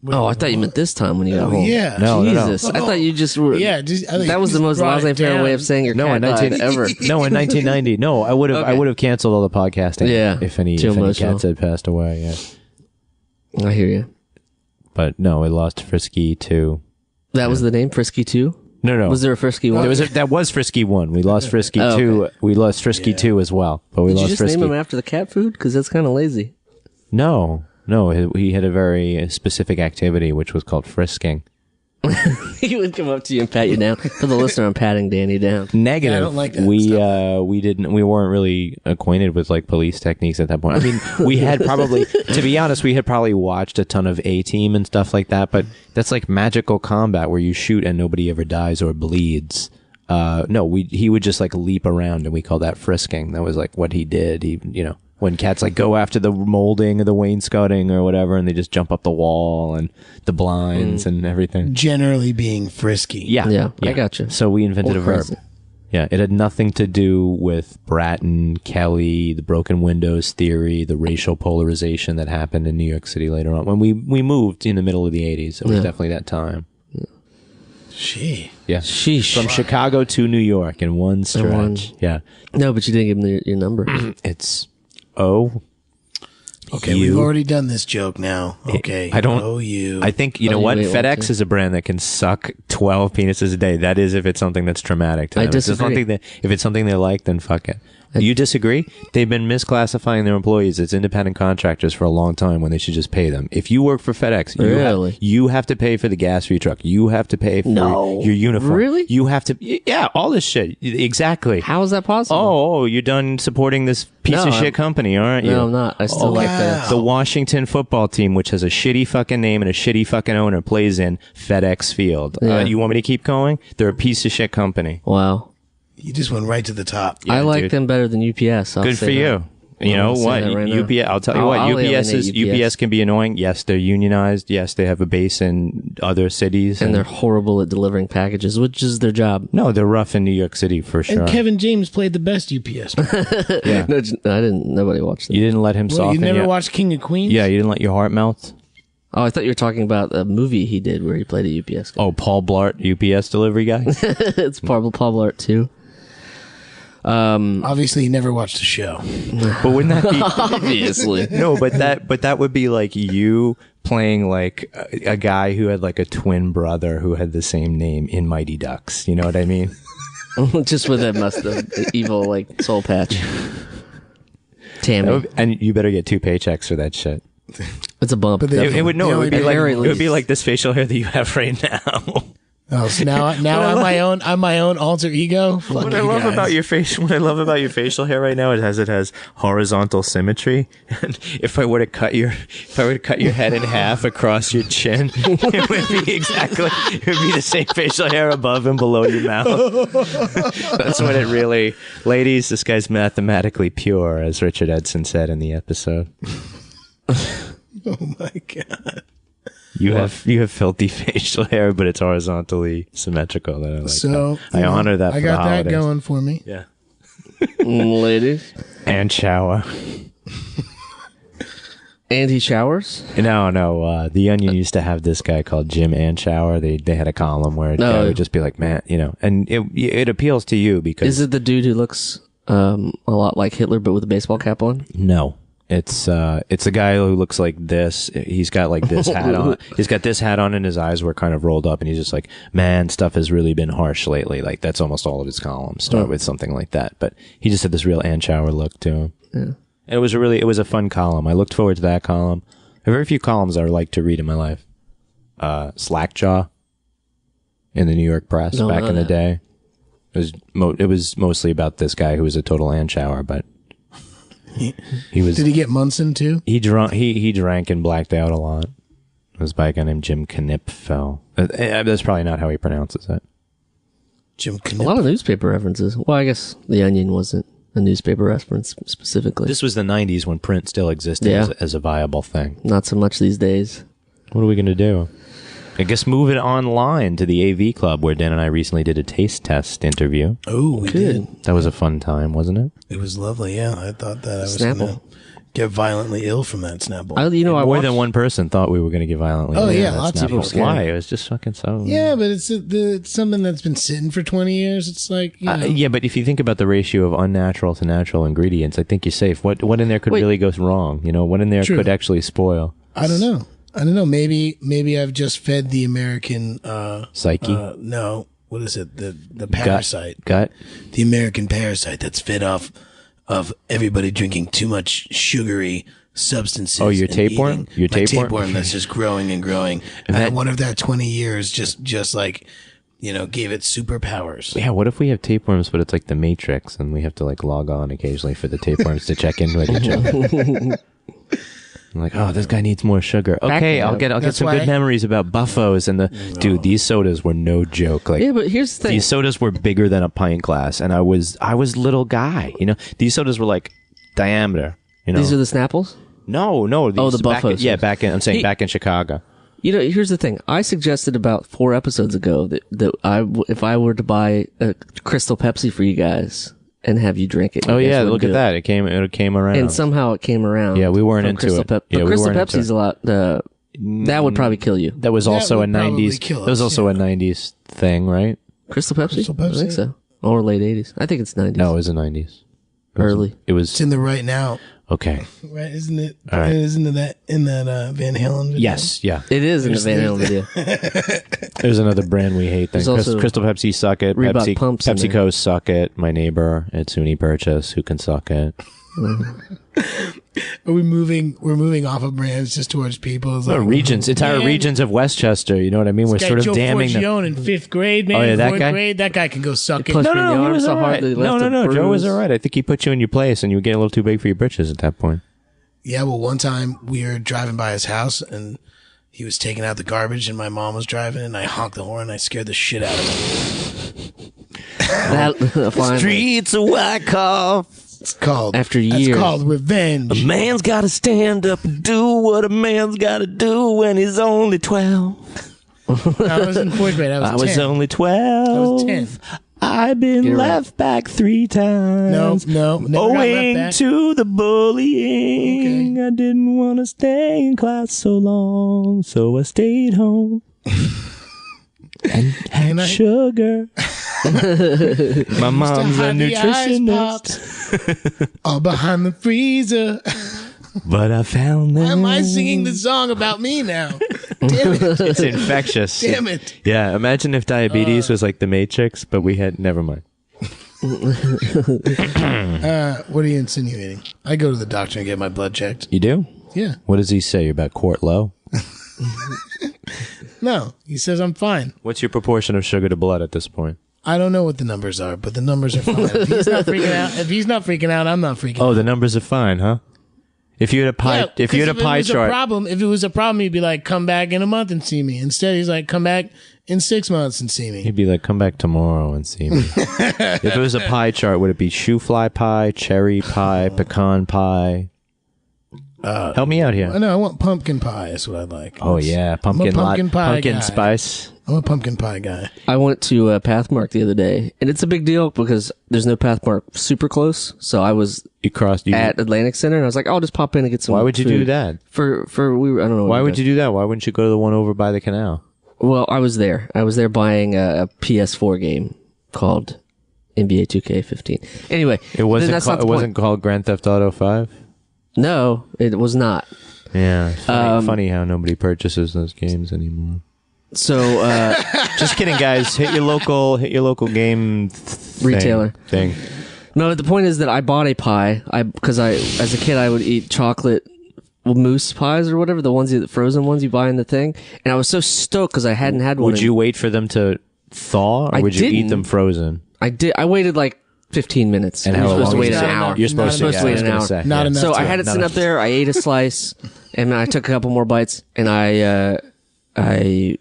Speaker 3: Oh, I thought you meant this time when you got home.
Speaker 7: Yeah.
Speaker 2: No,
Speaker 3: Jesus. I thought you just were...
Speaker 7: Yeah.
Speaker 3: That was the most laissez-faire way of saying your cat died ever.
Speaker 2: No, in 1990. No, I would have canceled all the podcasting if any cats had passed away. Yeah.
Speaker 3: I hear you.
Speaker 2: But no, we lost Frisky 2.
Speaker 3: That was the name, Frisky 2?
Speaker 2: No.
Speaker 3: Was there a Frisky 1?
Speaker 2: That was Frisky 1. We lost Frisky 2. Okay. We lost Frisky 2 as well. But we
Speaker 3: Did
Speaker 2: lost
Speaker 3: you just
Speaker 2: Frisky.
Speaker 3: name him after the cat food? Because that's kind of lazy.
Speaker 2: No. He had a very specific activity, which was called frisking.
Speaker 3: He would come up to you and pat you down. For the listener, I'm patting Danny down.
Speaker 2: Negative.
Speaker 7: Yeah, I don't like that
Speaker 2: we weren't really acquainted with like police techniques at that point. I mean, we had probably, to be honest, we had probably watched a ton of A-Team and stuff like that, but that's like magical combat where you shoot and nobody ever dies or bleeds. He would just like leap around, and we call that frisking. That was like what he did. When cats like go after the molding or the wainscoting or whatever, and they just jump up the wall and the blinds and everything.
Speaker 7: Generally being frisky.
Speaker 3: Yeah, I gotcha.
Speaker 2: So we invented a verb. Yeah, it had nothing to do with Bratton, Kelly, the broken windows theory, the racial polarization that happened in New York City later on. When we moved in the middle of the 80s, it was definitely that time. Yeah.
Speaker 3: Sheesh.
Speaker 2: From Chicago to New York in one stretch. Yeah.
Speaker 3: No, but you didn't give him your number.
Speaker 2: It's
Speaker 7: Okay, we've already done this joke now. Okay.
Speaker 2: I think, what?
Speaker 3: wait,
Speaker 2: FedEx is a brand that can suck 12 penises a day. That is if it's something that's traumatic to them.
Speaker 3: I disagree.
Speaker 2: If it's something they like, then fuck it. You disagree? They've been misclassifying their employees as independent contractors for a long time when they should just pay them. If you work for FedEx, you have to pay for the gas for your truck. You have to pay for your uniform.
Speaker 3: Really?
Speaker 2: You have to, all this shit. Exactly.
Speaker 3: How is that possible?
Speaker 2: Oh, you're done supporting this piece of shit company, aren't you?
Speaker 3: No, I'm not. I still like FedEx.
Speaker 2: The Washington football team, which has a shitty fucking name and a shitty fucking owner, plays in FedEx Field.
Speaker 3: Yeah.
Speaker 2: You want me to keep going? They're a piece of shit company.
Speaker 3: Wow.
Speaker 7: You just went right to the top.
Speaker 3: I like them better than UPS.
Speaker 2: Good for you. You know what? UPS. I'll tell you what. UPS can be annoying. Yes, they're unionized. Yes, they have a base in other cities,
Speaker 3: and they're horrible at delivering packages, which is their job.
Speaker 2: No, they're rough in New York City for sure.
Speaker 7: And Kevin James played the best UPS.
Speaker 2: Yeah,
Speaker 3: no, I didn't. Nobody watched that.
Speaker 2: You didn't let him soften.
Speaker 7: You never watched King of Queens?
Speaker 2: Yeah, you didn't let your heart melt.
Speaker 3: Oh, I thought you were talking about a movie he did where he played a UPS guy.
Speaker 2: Oh, Paul Blart, UPS delivery guy.
Speaker 3: It's Paul Blart too.
Speaker 7: Obviously, he never watched the show.
Speaker 2: But wouldn't that be
Speaker 3: obviously?
Speaker 2: No, but that would be like you playing like a guy who had like a twin brother who had the same name in Mighty Ducks. You know what I mean?
Speaker 3: Just with that evil like soul patch. Tammy,
Speaker 2: and you better get 2 paychecks for that shit.
Speaker 3: It's a bump.
Speaker 2: It would be like this facial hair that you have right now.
Speaker 7: Oh, so now I'm my own alter ego.
Speaker 2: What I love about your facial hair right now is it has horizontal symmetry. And if I were to cut your head in half across your chin, it would be the same facial hair above and below your mouth. That's what it really, ladies. This guy's mathematically pure, as Richard Edson said in the episode.
Speaker 7: Oh my god.
Speaker 2: You have filthy facial hair, but it's horizontally symmetrical. That I like. So that. I honor that.
Speaker 7: I got that going for me.
Speaker 2: Yeah,
Speaker 3: ladies.
Speaker 2: And shower.
Speaker 3: And he showers?
Speaker 2: No. The Onion used to have this guy called Jim Anshower. They had a column where it would just be like, man, and it appeals to you because
Speaker 3: is it the dude who looks a lot like Hitler but with a baseball cap on?
Speaker 2: No. It's a guy who looks like this. He's got like this hat on. He's got this hat on and his eyes were kind of rolled up and he's just like, man, stuff has really been harsh lately. Like that's almost all of his columns start with something like that. But he just had this real Anshower look to him. Yeah. And it was a fun column. I looked forward to that column. There are very few columns I would like to read in my life. Slackjaw in the New York Press back in the day. It was mostly about this guy who was a total Anshower, but he was.
Speaker 7: Did he get Munson too?
Speaker 2: He drank and blacked out a lot. It was by a guy named Jim Knipfel. That's probably not how he pronounces it.
Speaker 7: Jim Knipfel.
Speaker 3: A lot of newspaper references. Well, I guess The Onion wasn't a newspaper reference specifically.
Speaker 2: This was the 90s when print still existed as a viable thing.
Speaker 3: Not so much these days.
Speaker 2: What are we going to do? I guess move it online to the AV Club, where Dan and I recently did a taste test interview.
Speaker 7: Oh, we did.
Speaker 2: That was a fun time, wasn't it?
Speaker 7: It was lovely, yeah. I thought that I was going to get violently ill from that Snapple.
Speaker 2: More than one person thought we were going to get violently ill.
Speaker 7: Oh, yeah, lots of people.
Speaker 2: Why? It was just fucking so...
Speaker 7: Yeah, but it's something that's been sitting for 20 years. It's like, you know.
Speaker 2: Yeah, but if you think about the ratio of unnatural to natural ingredients, I think you're safe. What in there could really go wrong? You know, what in there could actually spoil?
Speaker 7: I don't know. Maybe I've just fed the American
Speaker 2: psyche.
Speaker 7: No, what is it? The parasite.
Speaker 2: Gut.
Speaker 7: The American parasite that's fed off of everybody drinking too much sugary substances.
Speaker 2: Oh, your tapeworm? Your
Speaker 7: tapeworm that's just growing and growing. And I wonder if that 20 years just like, you know, gave it superpowers.
Speaker 2: Yeah, what if we have tapeworms, but it's like the Matrix, and we have to like log on occasionally for the tapeworms to check in with each other. I'm like, oh, this guy needs more sugar. Okay, I'll get some good memories about buffos and dude. These sodas were no joke. Like,
Speaker 3: yeah, but here's the thing:
Speaker 2: these sodas were bigger than a pint glass, and I was little guy. You know, these sodas were like diameter. You know,
Speaker 3: these are the Snapples.
Speaker 2: No.
Speaker 3: The buffos.
Speaker 2: Back in Chicago.
Speaker 3: You know, here's the thing. I suggested about 4 episodes ago that if I were to buy a Crystal Pepsi for you guys and have you drink it.
Speaker 2: Oh yeah, look at that. It came around.
Speaker 3: And somehow it came around.
Speaker 2: Yeah, we weren't into
Speaker 3: Crystal
Speaker 2: it.
Speaker 3: But Crystal Pepsi's a lot. That would probably kill you.
Speaker 2: That was also a 90s. That was also a 90s thing, right?
Speaker 3: Crystal Pepsi? I think so. Or late 80s. I think it's 90s.
Speaker 2: No, it was the 90s.
Speaker 3: Early.
Speaker 7: It's in the right now.
Speaker 2: Okay.
Speaker 7: Right, isn't it?
Speaker 2: All right.
Speaker 7: Isn't it in that Van Halen video?
Speaker 2: Yes, yeah.
Speaker 3: It is in the Van Halen video.
Speaker 2: There's another brand we hate. Crystal Pepsi suck it.
Speaker 3: Reebok pumps
Speaker 2: PepsiCo suck it. My neighbor at SUNY Purchase who can suck it.
Speaker 7: Are we moving? We're moving off of brands just towards people. It's like,
Speaker 2: entire regions of Westchester. You know what I mean? We're sort of damning them.
Speaker 7: Joe in 5th grade, maybe.
Speaker 2: Oh, yeah, that
Speaker 7: 4th
Speaker 2: guy?
Speaker 7: grade. That guy can go suck it.
Speaker 2: No, he was all right. No, Joe was all right. I think he put you in your place, and you were getting a little too big for your britches at that point.
Speaker 7: Yeah, well, one time we were driving by his house, and he was taking out the garbage, and my mom was driving, and I honked the horn, and I scared the shit out of him.
Speaker 2: Streets of White Cough.
Speaker 7: It's called
Speaker 3: After years.
Speaker 7: It's called revenge.
Speaker 2: A man's got to stand up and do what a man's got to do when he's only 12.
Speaker 7: I was in 4th grade. I was 10.
Speaker 2: Only 12.
Speaker 7: I was 10.
Speaker 2: I've been left back 3 times.
Speaker 7: No, never
Speaker 2: owing
Speaker 7: got left back.
Speaker 2: to the bullying. Okay. I didn't want to stay in class so long, so I stayed home. And had sugar. My mom's a nutritionist.
Speaker 7: All behind the freezer.
Speaker 2: But I found them.
Speaker 7: Why am I singing the song about me now? Damn it.
Speaker 2: It's infectious.
Speaker 7: Damn it.
Speaker 2: Yeah, imagine if diabetes was like the Matrix, but we had... Never mind.
Speaker 7: What are you insinuating? I go to the doctor and get my blood checked.
Speaker 2: You do?
Speaker 7: Yeah.
Speaker 2: What does he say about Court Low?
Speaker 7: No, he says I'm fine.
Speaker 2: What's your proportion of sugar to blood at this point?
Speaker 7: I don't know what the numbers are, but the numbers are fine. If he's not freaking out, I'm not freaking out.
Speaker 2: Oh, the numbers are fine, huh? If you had a pie, if you had a pie chart,
Speaker 7: if it was a problem, he'd be like, "Come back in a month and see me." Instead, he's like, "Come back in 6 months and see me."
Speaker 2: He'd be like, "Come back tomorrow and see me." If it was a pie chart, would it be shoe fly pie, cherry pie, pecan pie? Help me out here.
Speaker 7: No, I want pumpkin pie. Is what I like.
Speaker 2: Oh yeah, pumpkin
Speaker 7: pie guy.
Speaker 2: Spice.
Speaker 7: I'm a pumpkin pie guy.
Speaker 3: I went to Pathmark the other day, and it's a big deal because there's no Pathmark super close. So I was at Atlantic Center, and I was like, "I'll just pop in and get some."
Speaker 2: Why would you
Speaker 3: food.
Speaker 2: do that?
Speaker 3: I don't know.
Speaker 2: Why would you do that? Why wouldn't you go to the one over by the canal?
Speaker 3: Well, I was there. I was there buying a PS4 game called NBA 2K15. Anyway,
Speaker 2: it wasn't called Grand Theft Auto 5.
Speaker 3: No, it was not.
Speaker 2: Yeah, funny how nobody purchases those games anymore.
Speaker 3: So,
Speaker 2: Just kidding, guys. Hit your local game
Speaker 3: retailer
Speaker 2: thing.
Speaker 3: No, the point is that I bought a pie. Because as a kid, I would eat chocolate mousse pies or whatever, the frozen ones you buy in the thing. And I was so stoked because I hadn't had one.
Speaker 2: Would you wait for them to thaw, or would you eat them frozen?
Speaker 3: I did. I waited like 15 minutes.
Speaker 2: And
Speaker 3: you're
Speaker 2: how
Speaker 3: supposed to
Speaker 2: long
Speaker 3: wait
Speaker 2: is
Speaker 3: an
Speaker 2: it?
Speaker 3: hour.
Speaker 2: You're supposed to wait an hour.
Speaker 4: Not enough.
Speaker 3: So I had it sitting up there. I ate a slice, and I took a couple more bites, and I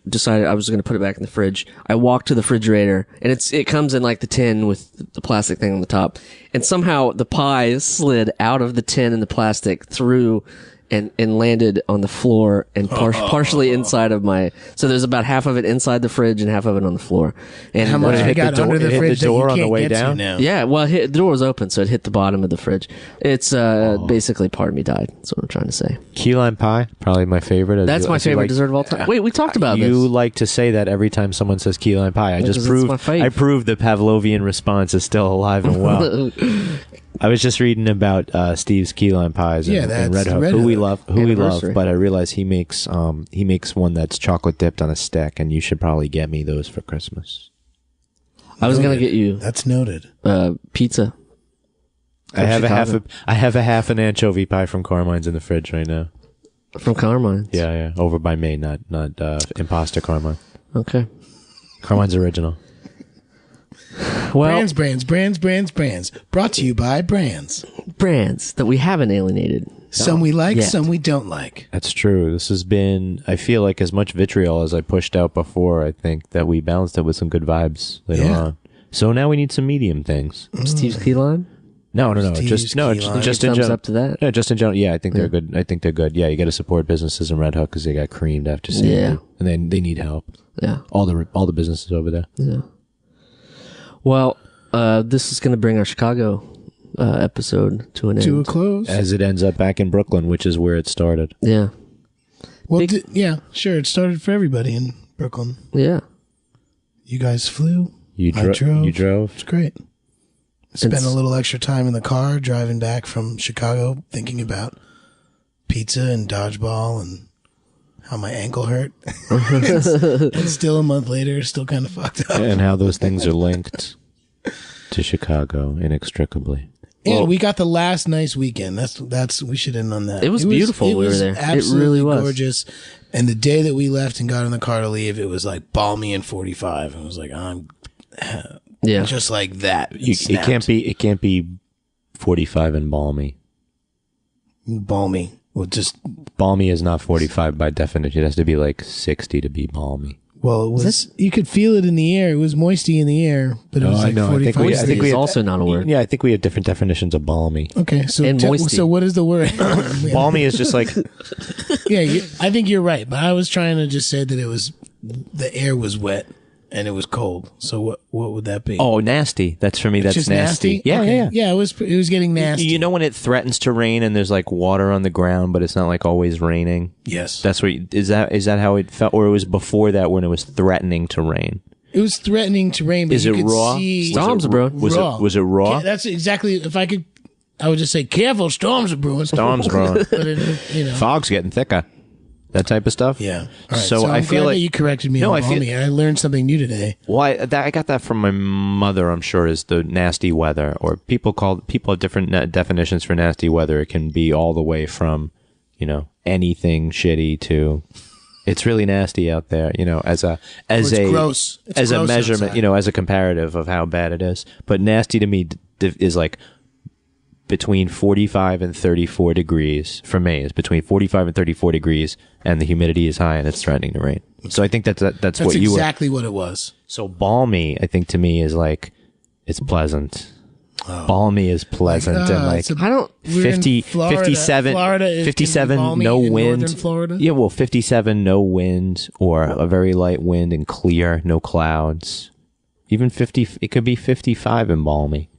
Speaker 3: decided I was going to put it back in the fridge. I walked to the refrigerator, and it comes in like the tin with the plastic thing on the top, and somehow the pie slid out of the tin and the plastic through and landed on the floor and partially inside of so there's about half of it inside the fridge and half of it on the floor. And
Speaker 4: how much you got under the fridge that you
Speaker 2: on the
Speaker 4: can't
Speaker 2: way
Speaker 4: get to
Speaker 2: down?
Speaker 4: now?
Speaker 3: Yeah, well, the door was open, so it hit the bottom of the fridge. It's basically part of me died. That's what I'm trying to say.
Speaker 2: Key lime pie, probably my favorite.
Speaker 3: That's my favorite dessert of all time. Wait, we talked about this.
Speaker 2: You like to say that every time someone says key lime pie. I proved the Pavlovian response is still alive and well. I was just reading about Steve's key lime pies and Red Hook, who we love, but I realize he makes one that's chocolate dipped on a stick, and you should probably get me those for Christmas.
Speaker 3: I was gonna get you
Speaker 7: That's noted.
Speaker 3: pizza.
Speaker 2: I have a half an anchovy pie from Carmine's in the fridge right now.
Speaker 3: From Carmine's.
Speaker 2: Yeah, over by Maine, not Imposter Carmine.
Speaker 3: Okay.
Speaker 2: Carmine's original.
Speaker 3: Well,
Speaker 7: Brands. Brought to you by Brands.
Speaker 3: brands that we haven't alienated.
Speaker 7: Some we like,
Speaker 3: Yet.
Speaker 7: some we don't like.
Speaker 2: That's true. This has been, I feel like, as much vitriol as I pushed out before. I think that we balanced it with some good vibes later on. So now we need some medium things.
Speaker 3: Steve's key lime.
Speaker 2: No.
Speaker 7: Steve's
Speaker 2: Just
Speaker 3: Thumbs
Speaker 2: in general.
Speaker 3: up to that.
Speaker 2: No, just in general. Yeah, I think they're good. I think they're good. Yeah, you got to support businesses in Red Hook because they got creamed after seeing
Speaker 3: Yeah.
Speaker 2: and then they need help.
Speaker 3: Yeah.
Speaker 2: All the businesses over there.
Speaker 3: Yeah. Well, this is going to bring our Chicago episode to an end.
Speaker 7: To a close.
Speaker 2: As it ends up back in Brooklyn, which is where it started.
Speaker 3: Yeah.
Speaker 7: Well, yeah, sure. It started for everybody in Brooklyn.
Speaker 3: Yeah.
Speaker 7: You guys flew.
Speaker 2: You
Speaker 7: I drove.
Speaker 2: You drove.
Speaker 7: It's great. Spent a little extra time in the car driving back from Chicago, thinking about pizza and dodgeball and how my ankle hurt. and still a month later, still kind of fucked up.
Speaker 2: And how those things are linked to Chicago inextricably.
Speaker 7: And we got the last nice weekend. That's we should end on that.
Speaker 3: It was beautiful when we were there. It really was
Speaker 7: gorgeous. And the day that we left and got in the car to leave, it was like balmy and 45. And I was like, I'm just like that.
Speaker 2: It can't be 45 and balmy.
Speaker 7: Balmy. Well, just
Speaker 2: balmy is not 45 by definition. It has to be like 60 to be balmy.
Speaker 7: Well, it was. You could feel it in the air. It was moisty in the air, but it was like 45.
Speaker 2: I think we
Speaker 3: is also not a word.
Speaker 2: Yeah, I think we have different definitions of balmy.
Speaker 7: Okay, so
Speaker 3: And moisty.
Speaker 7: so what is the word?
Speaker 2: Balmy is just like
Speaker 7: I think you're right, but I was trying to just say that it was the air was wet and it was cold. So what would that be?
Speaker 2: nasty. That's for me. That's
Speaker 7: just
Speaker 2: nasty.
Speaker 7: Yeah,
Speaker 2: Okay.
Speaker 7: yeah. It was getting nasty.
Speaker 2: You know when it threatens to rain and there's like water on the ground, but it's not like always raining.
Speaker 7: Yes,
Speaker 2: That's what is that how it felt, or it was before that when it was threatening to rain?
Speaker 7: it was threatening to rain. But
Speaker 2: Is
Speaker 7: you
Speaker 2: it
Speaker 7: could
Speaker 2: raw?
Speaker 7: See
Speaker 3: Storms are brewing.
Speaker 2: Was it raw?
Speaker 7: That's exactly. If I could, I would just say, "Careful, storms are brewing."
Speaker 2: Storms brewing.
Speaker 7: But it,
Speaker 2: Fog's getting thicker. That type of stuff.
Speaker 7: Yeah. All right,
Speaker 2: So
Speaker 7: I'm
Speaker 2: I feel
Speaker 7: glad
Speaker 2: like
Speaker 7: that you corrected me.
Speaker 2: No,
Speaker 7: on
Speaker 2: I feel-
Speaker 7: balmy. I learned something new today.
Speaker 2: Well, I got that from my mother. I'm sure is the nasty weather, or people have different definitions for nasty weather. It can be all the way from, anything shitty to, it's really nasty out there. As
Speaker 7: gross. It's
Speaker 2: as a
Speaker 7: gross
Speaker 2: measurement,
Speaker 7: outside.
Speaker 2: as a comparative of how bad it is. But nasty to me is like between 45 and 34 degrees. For me, it's between 45 and 34 degrees, and the humidity is high, and it's threatening to rain. So I think that's what you were.
Speaker 7: Exactly what it was.
Speaker 2: So balmy, I think to me is like it's pleasant. Balmy is pleasant and like
Speaker 3: I don't.
Speaker 2: 50,
Speaker 7: Florida.
Speaker 2: 57,
Speaker 7: Florida is
Speaker 2: 57
Speaker 7: balmy
Speaker 2: no
Speaker 7: in
Speaker 2: wind.
Speaker 7: northern Florida?
Speaker 2: Yeah, well, 57 no wind or a very light wind and clear, no clouds. Even 50, it could be 55 and balmy.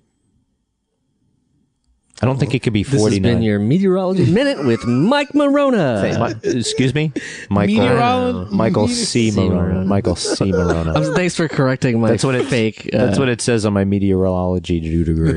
Speaker 2: I don't think it could be
Speaker 3: This
Speaker 2: 49.
Speaker 3: has been your Meteorology Minute with Mike Morona.
Speaker 2: Excuse me? Michael C. Morona. Michael C. Morona.
Speaker 3: Thanks for correcting my fake.
Speaker 2: That's what it says on my meteorology degree.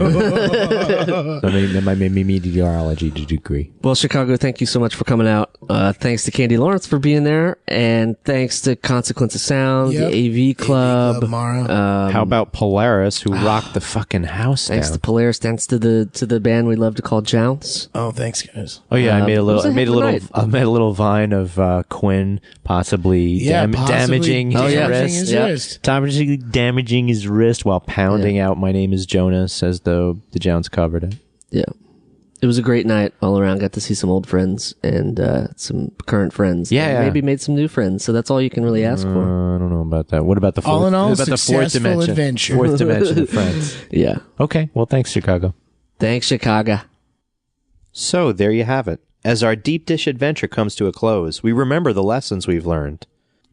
Speaker 2: my meteorology degree.
Speaker 3: Well, Chicago, thank you so much for coming out. Thanks to Candy Lawrence for being there, and thanks to Consequence of Sound, the AV Club,
Speaker 7: Mara.
Speaker 2: How about Polaris, who rocked the fucking house
Speaker 3: thanks
Speaker 2: down?
Speaker 3: to Polaris, thanks to the band we love to call Jounce.
Speaker 7: Oh, thanks, guys.
Speaker 2: Oh yeah, I made a
Speaker 3: it was a
Speaker 2: little.
Speaker 3: heck of a
Speaker 2: I made a little vine of Quinn possibly, damaging his wrist. Damaging his wrist while pounding out "My Name Is Jonas" as though the Jones covered it.
Speaker 3: Yeah. It was a great night all around. Got to see some old friends and some current friends.
Speaker 2: Yeah,
Speaker 3: and maybe made some new friends. So that's all you can really ask for.
Speaker 2: I don't know about that. What about the fourth?
Speaker 7: All in all,
Speaker 2: what about the fourth
Speaker 7: successful
Speaker 2: dimension?
Speaker 7: adventure.
Speaker 2: Fourth dimension of friends.
Speaker 3: Yeah.
Speaker 2: Okay. Well, thanks, Chicago.
Speaker 3: Thanks, Chicago.
Speaker 2: So there you have it. As our deep dish adventure comes to a close, we remember the lessons we've learned.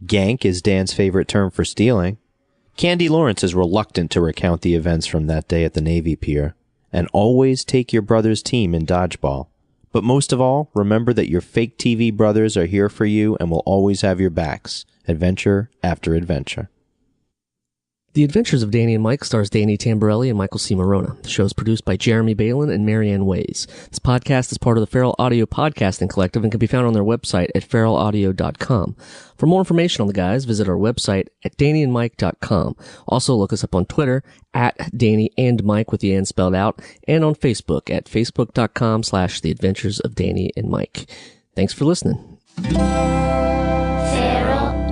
Speaker 2: Gank is Dan's favorite term for stealing. Candy Lawrence is reluctant to recount the events from that day at the Navy Pier. And always take your brother's team in dodgeball. But most of all, remember that your fake TV brothers are here for you and will always have your backs, adventure after adventure.
Speaker 3: The Adventures of Danny and Mike stars Danny Tamborelli and Michael C. Morona. The show is produced by Jeremy Balin and Marianne Ways. This podcast is part of the Feral Audio Podcasting Collective and can be found on their website at feralaudio.com. For more information on the guys, visit our website at dannyandmike.com. Also, look us up on Twitter at Danny and Mike with the N spelled out, and on Facebook at facebook.com/The Adventures of Danny and Mike. Thanks for listening.
Speaker 1: Feral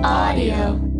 Speaker 1: Audio.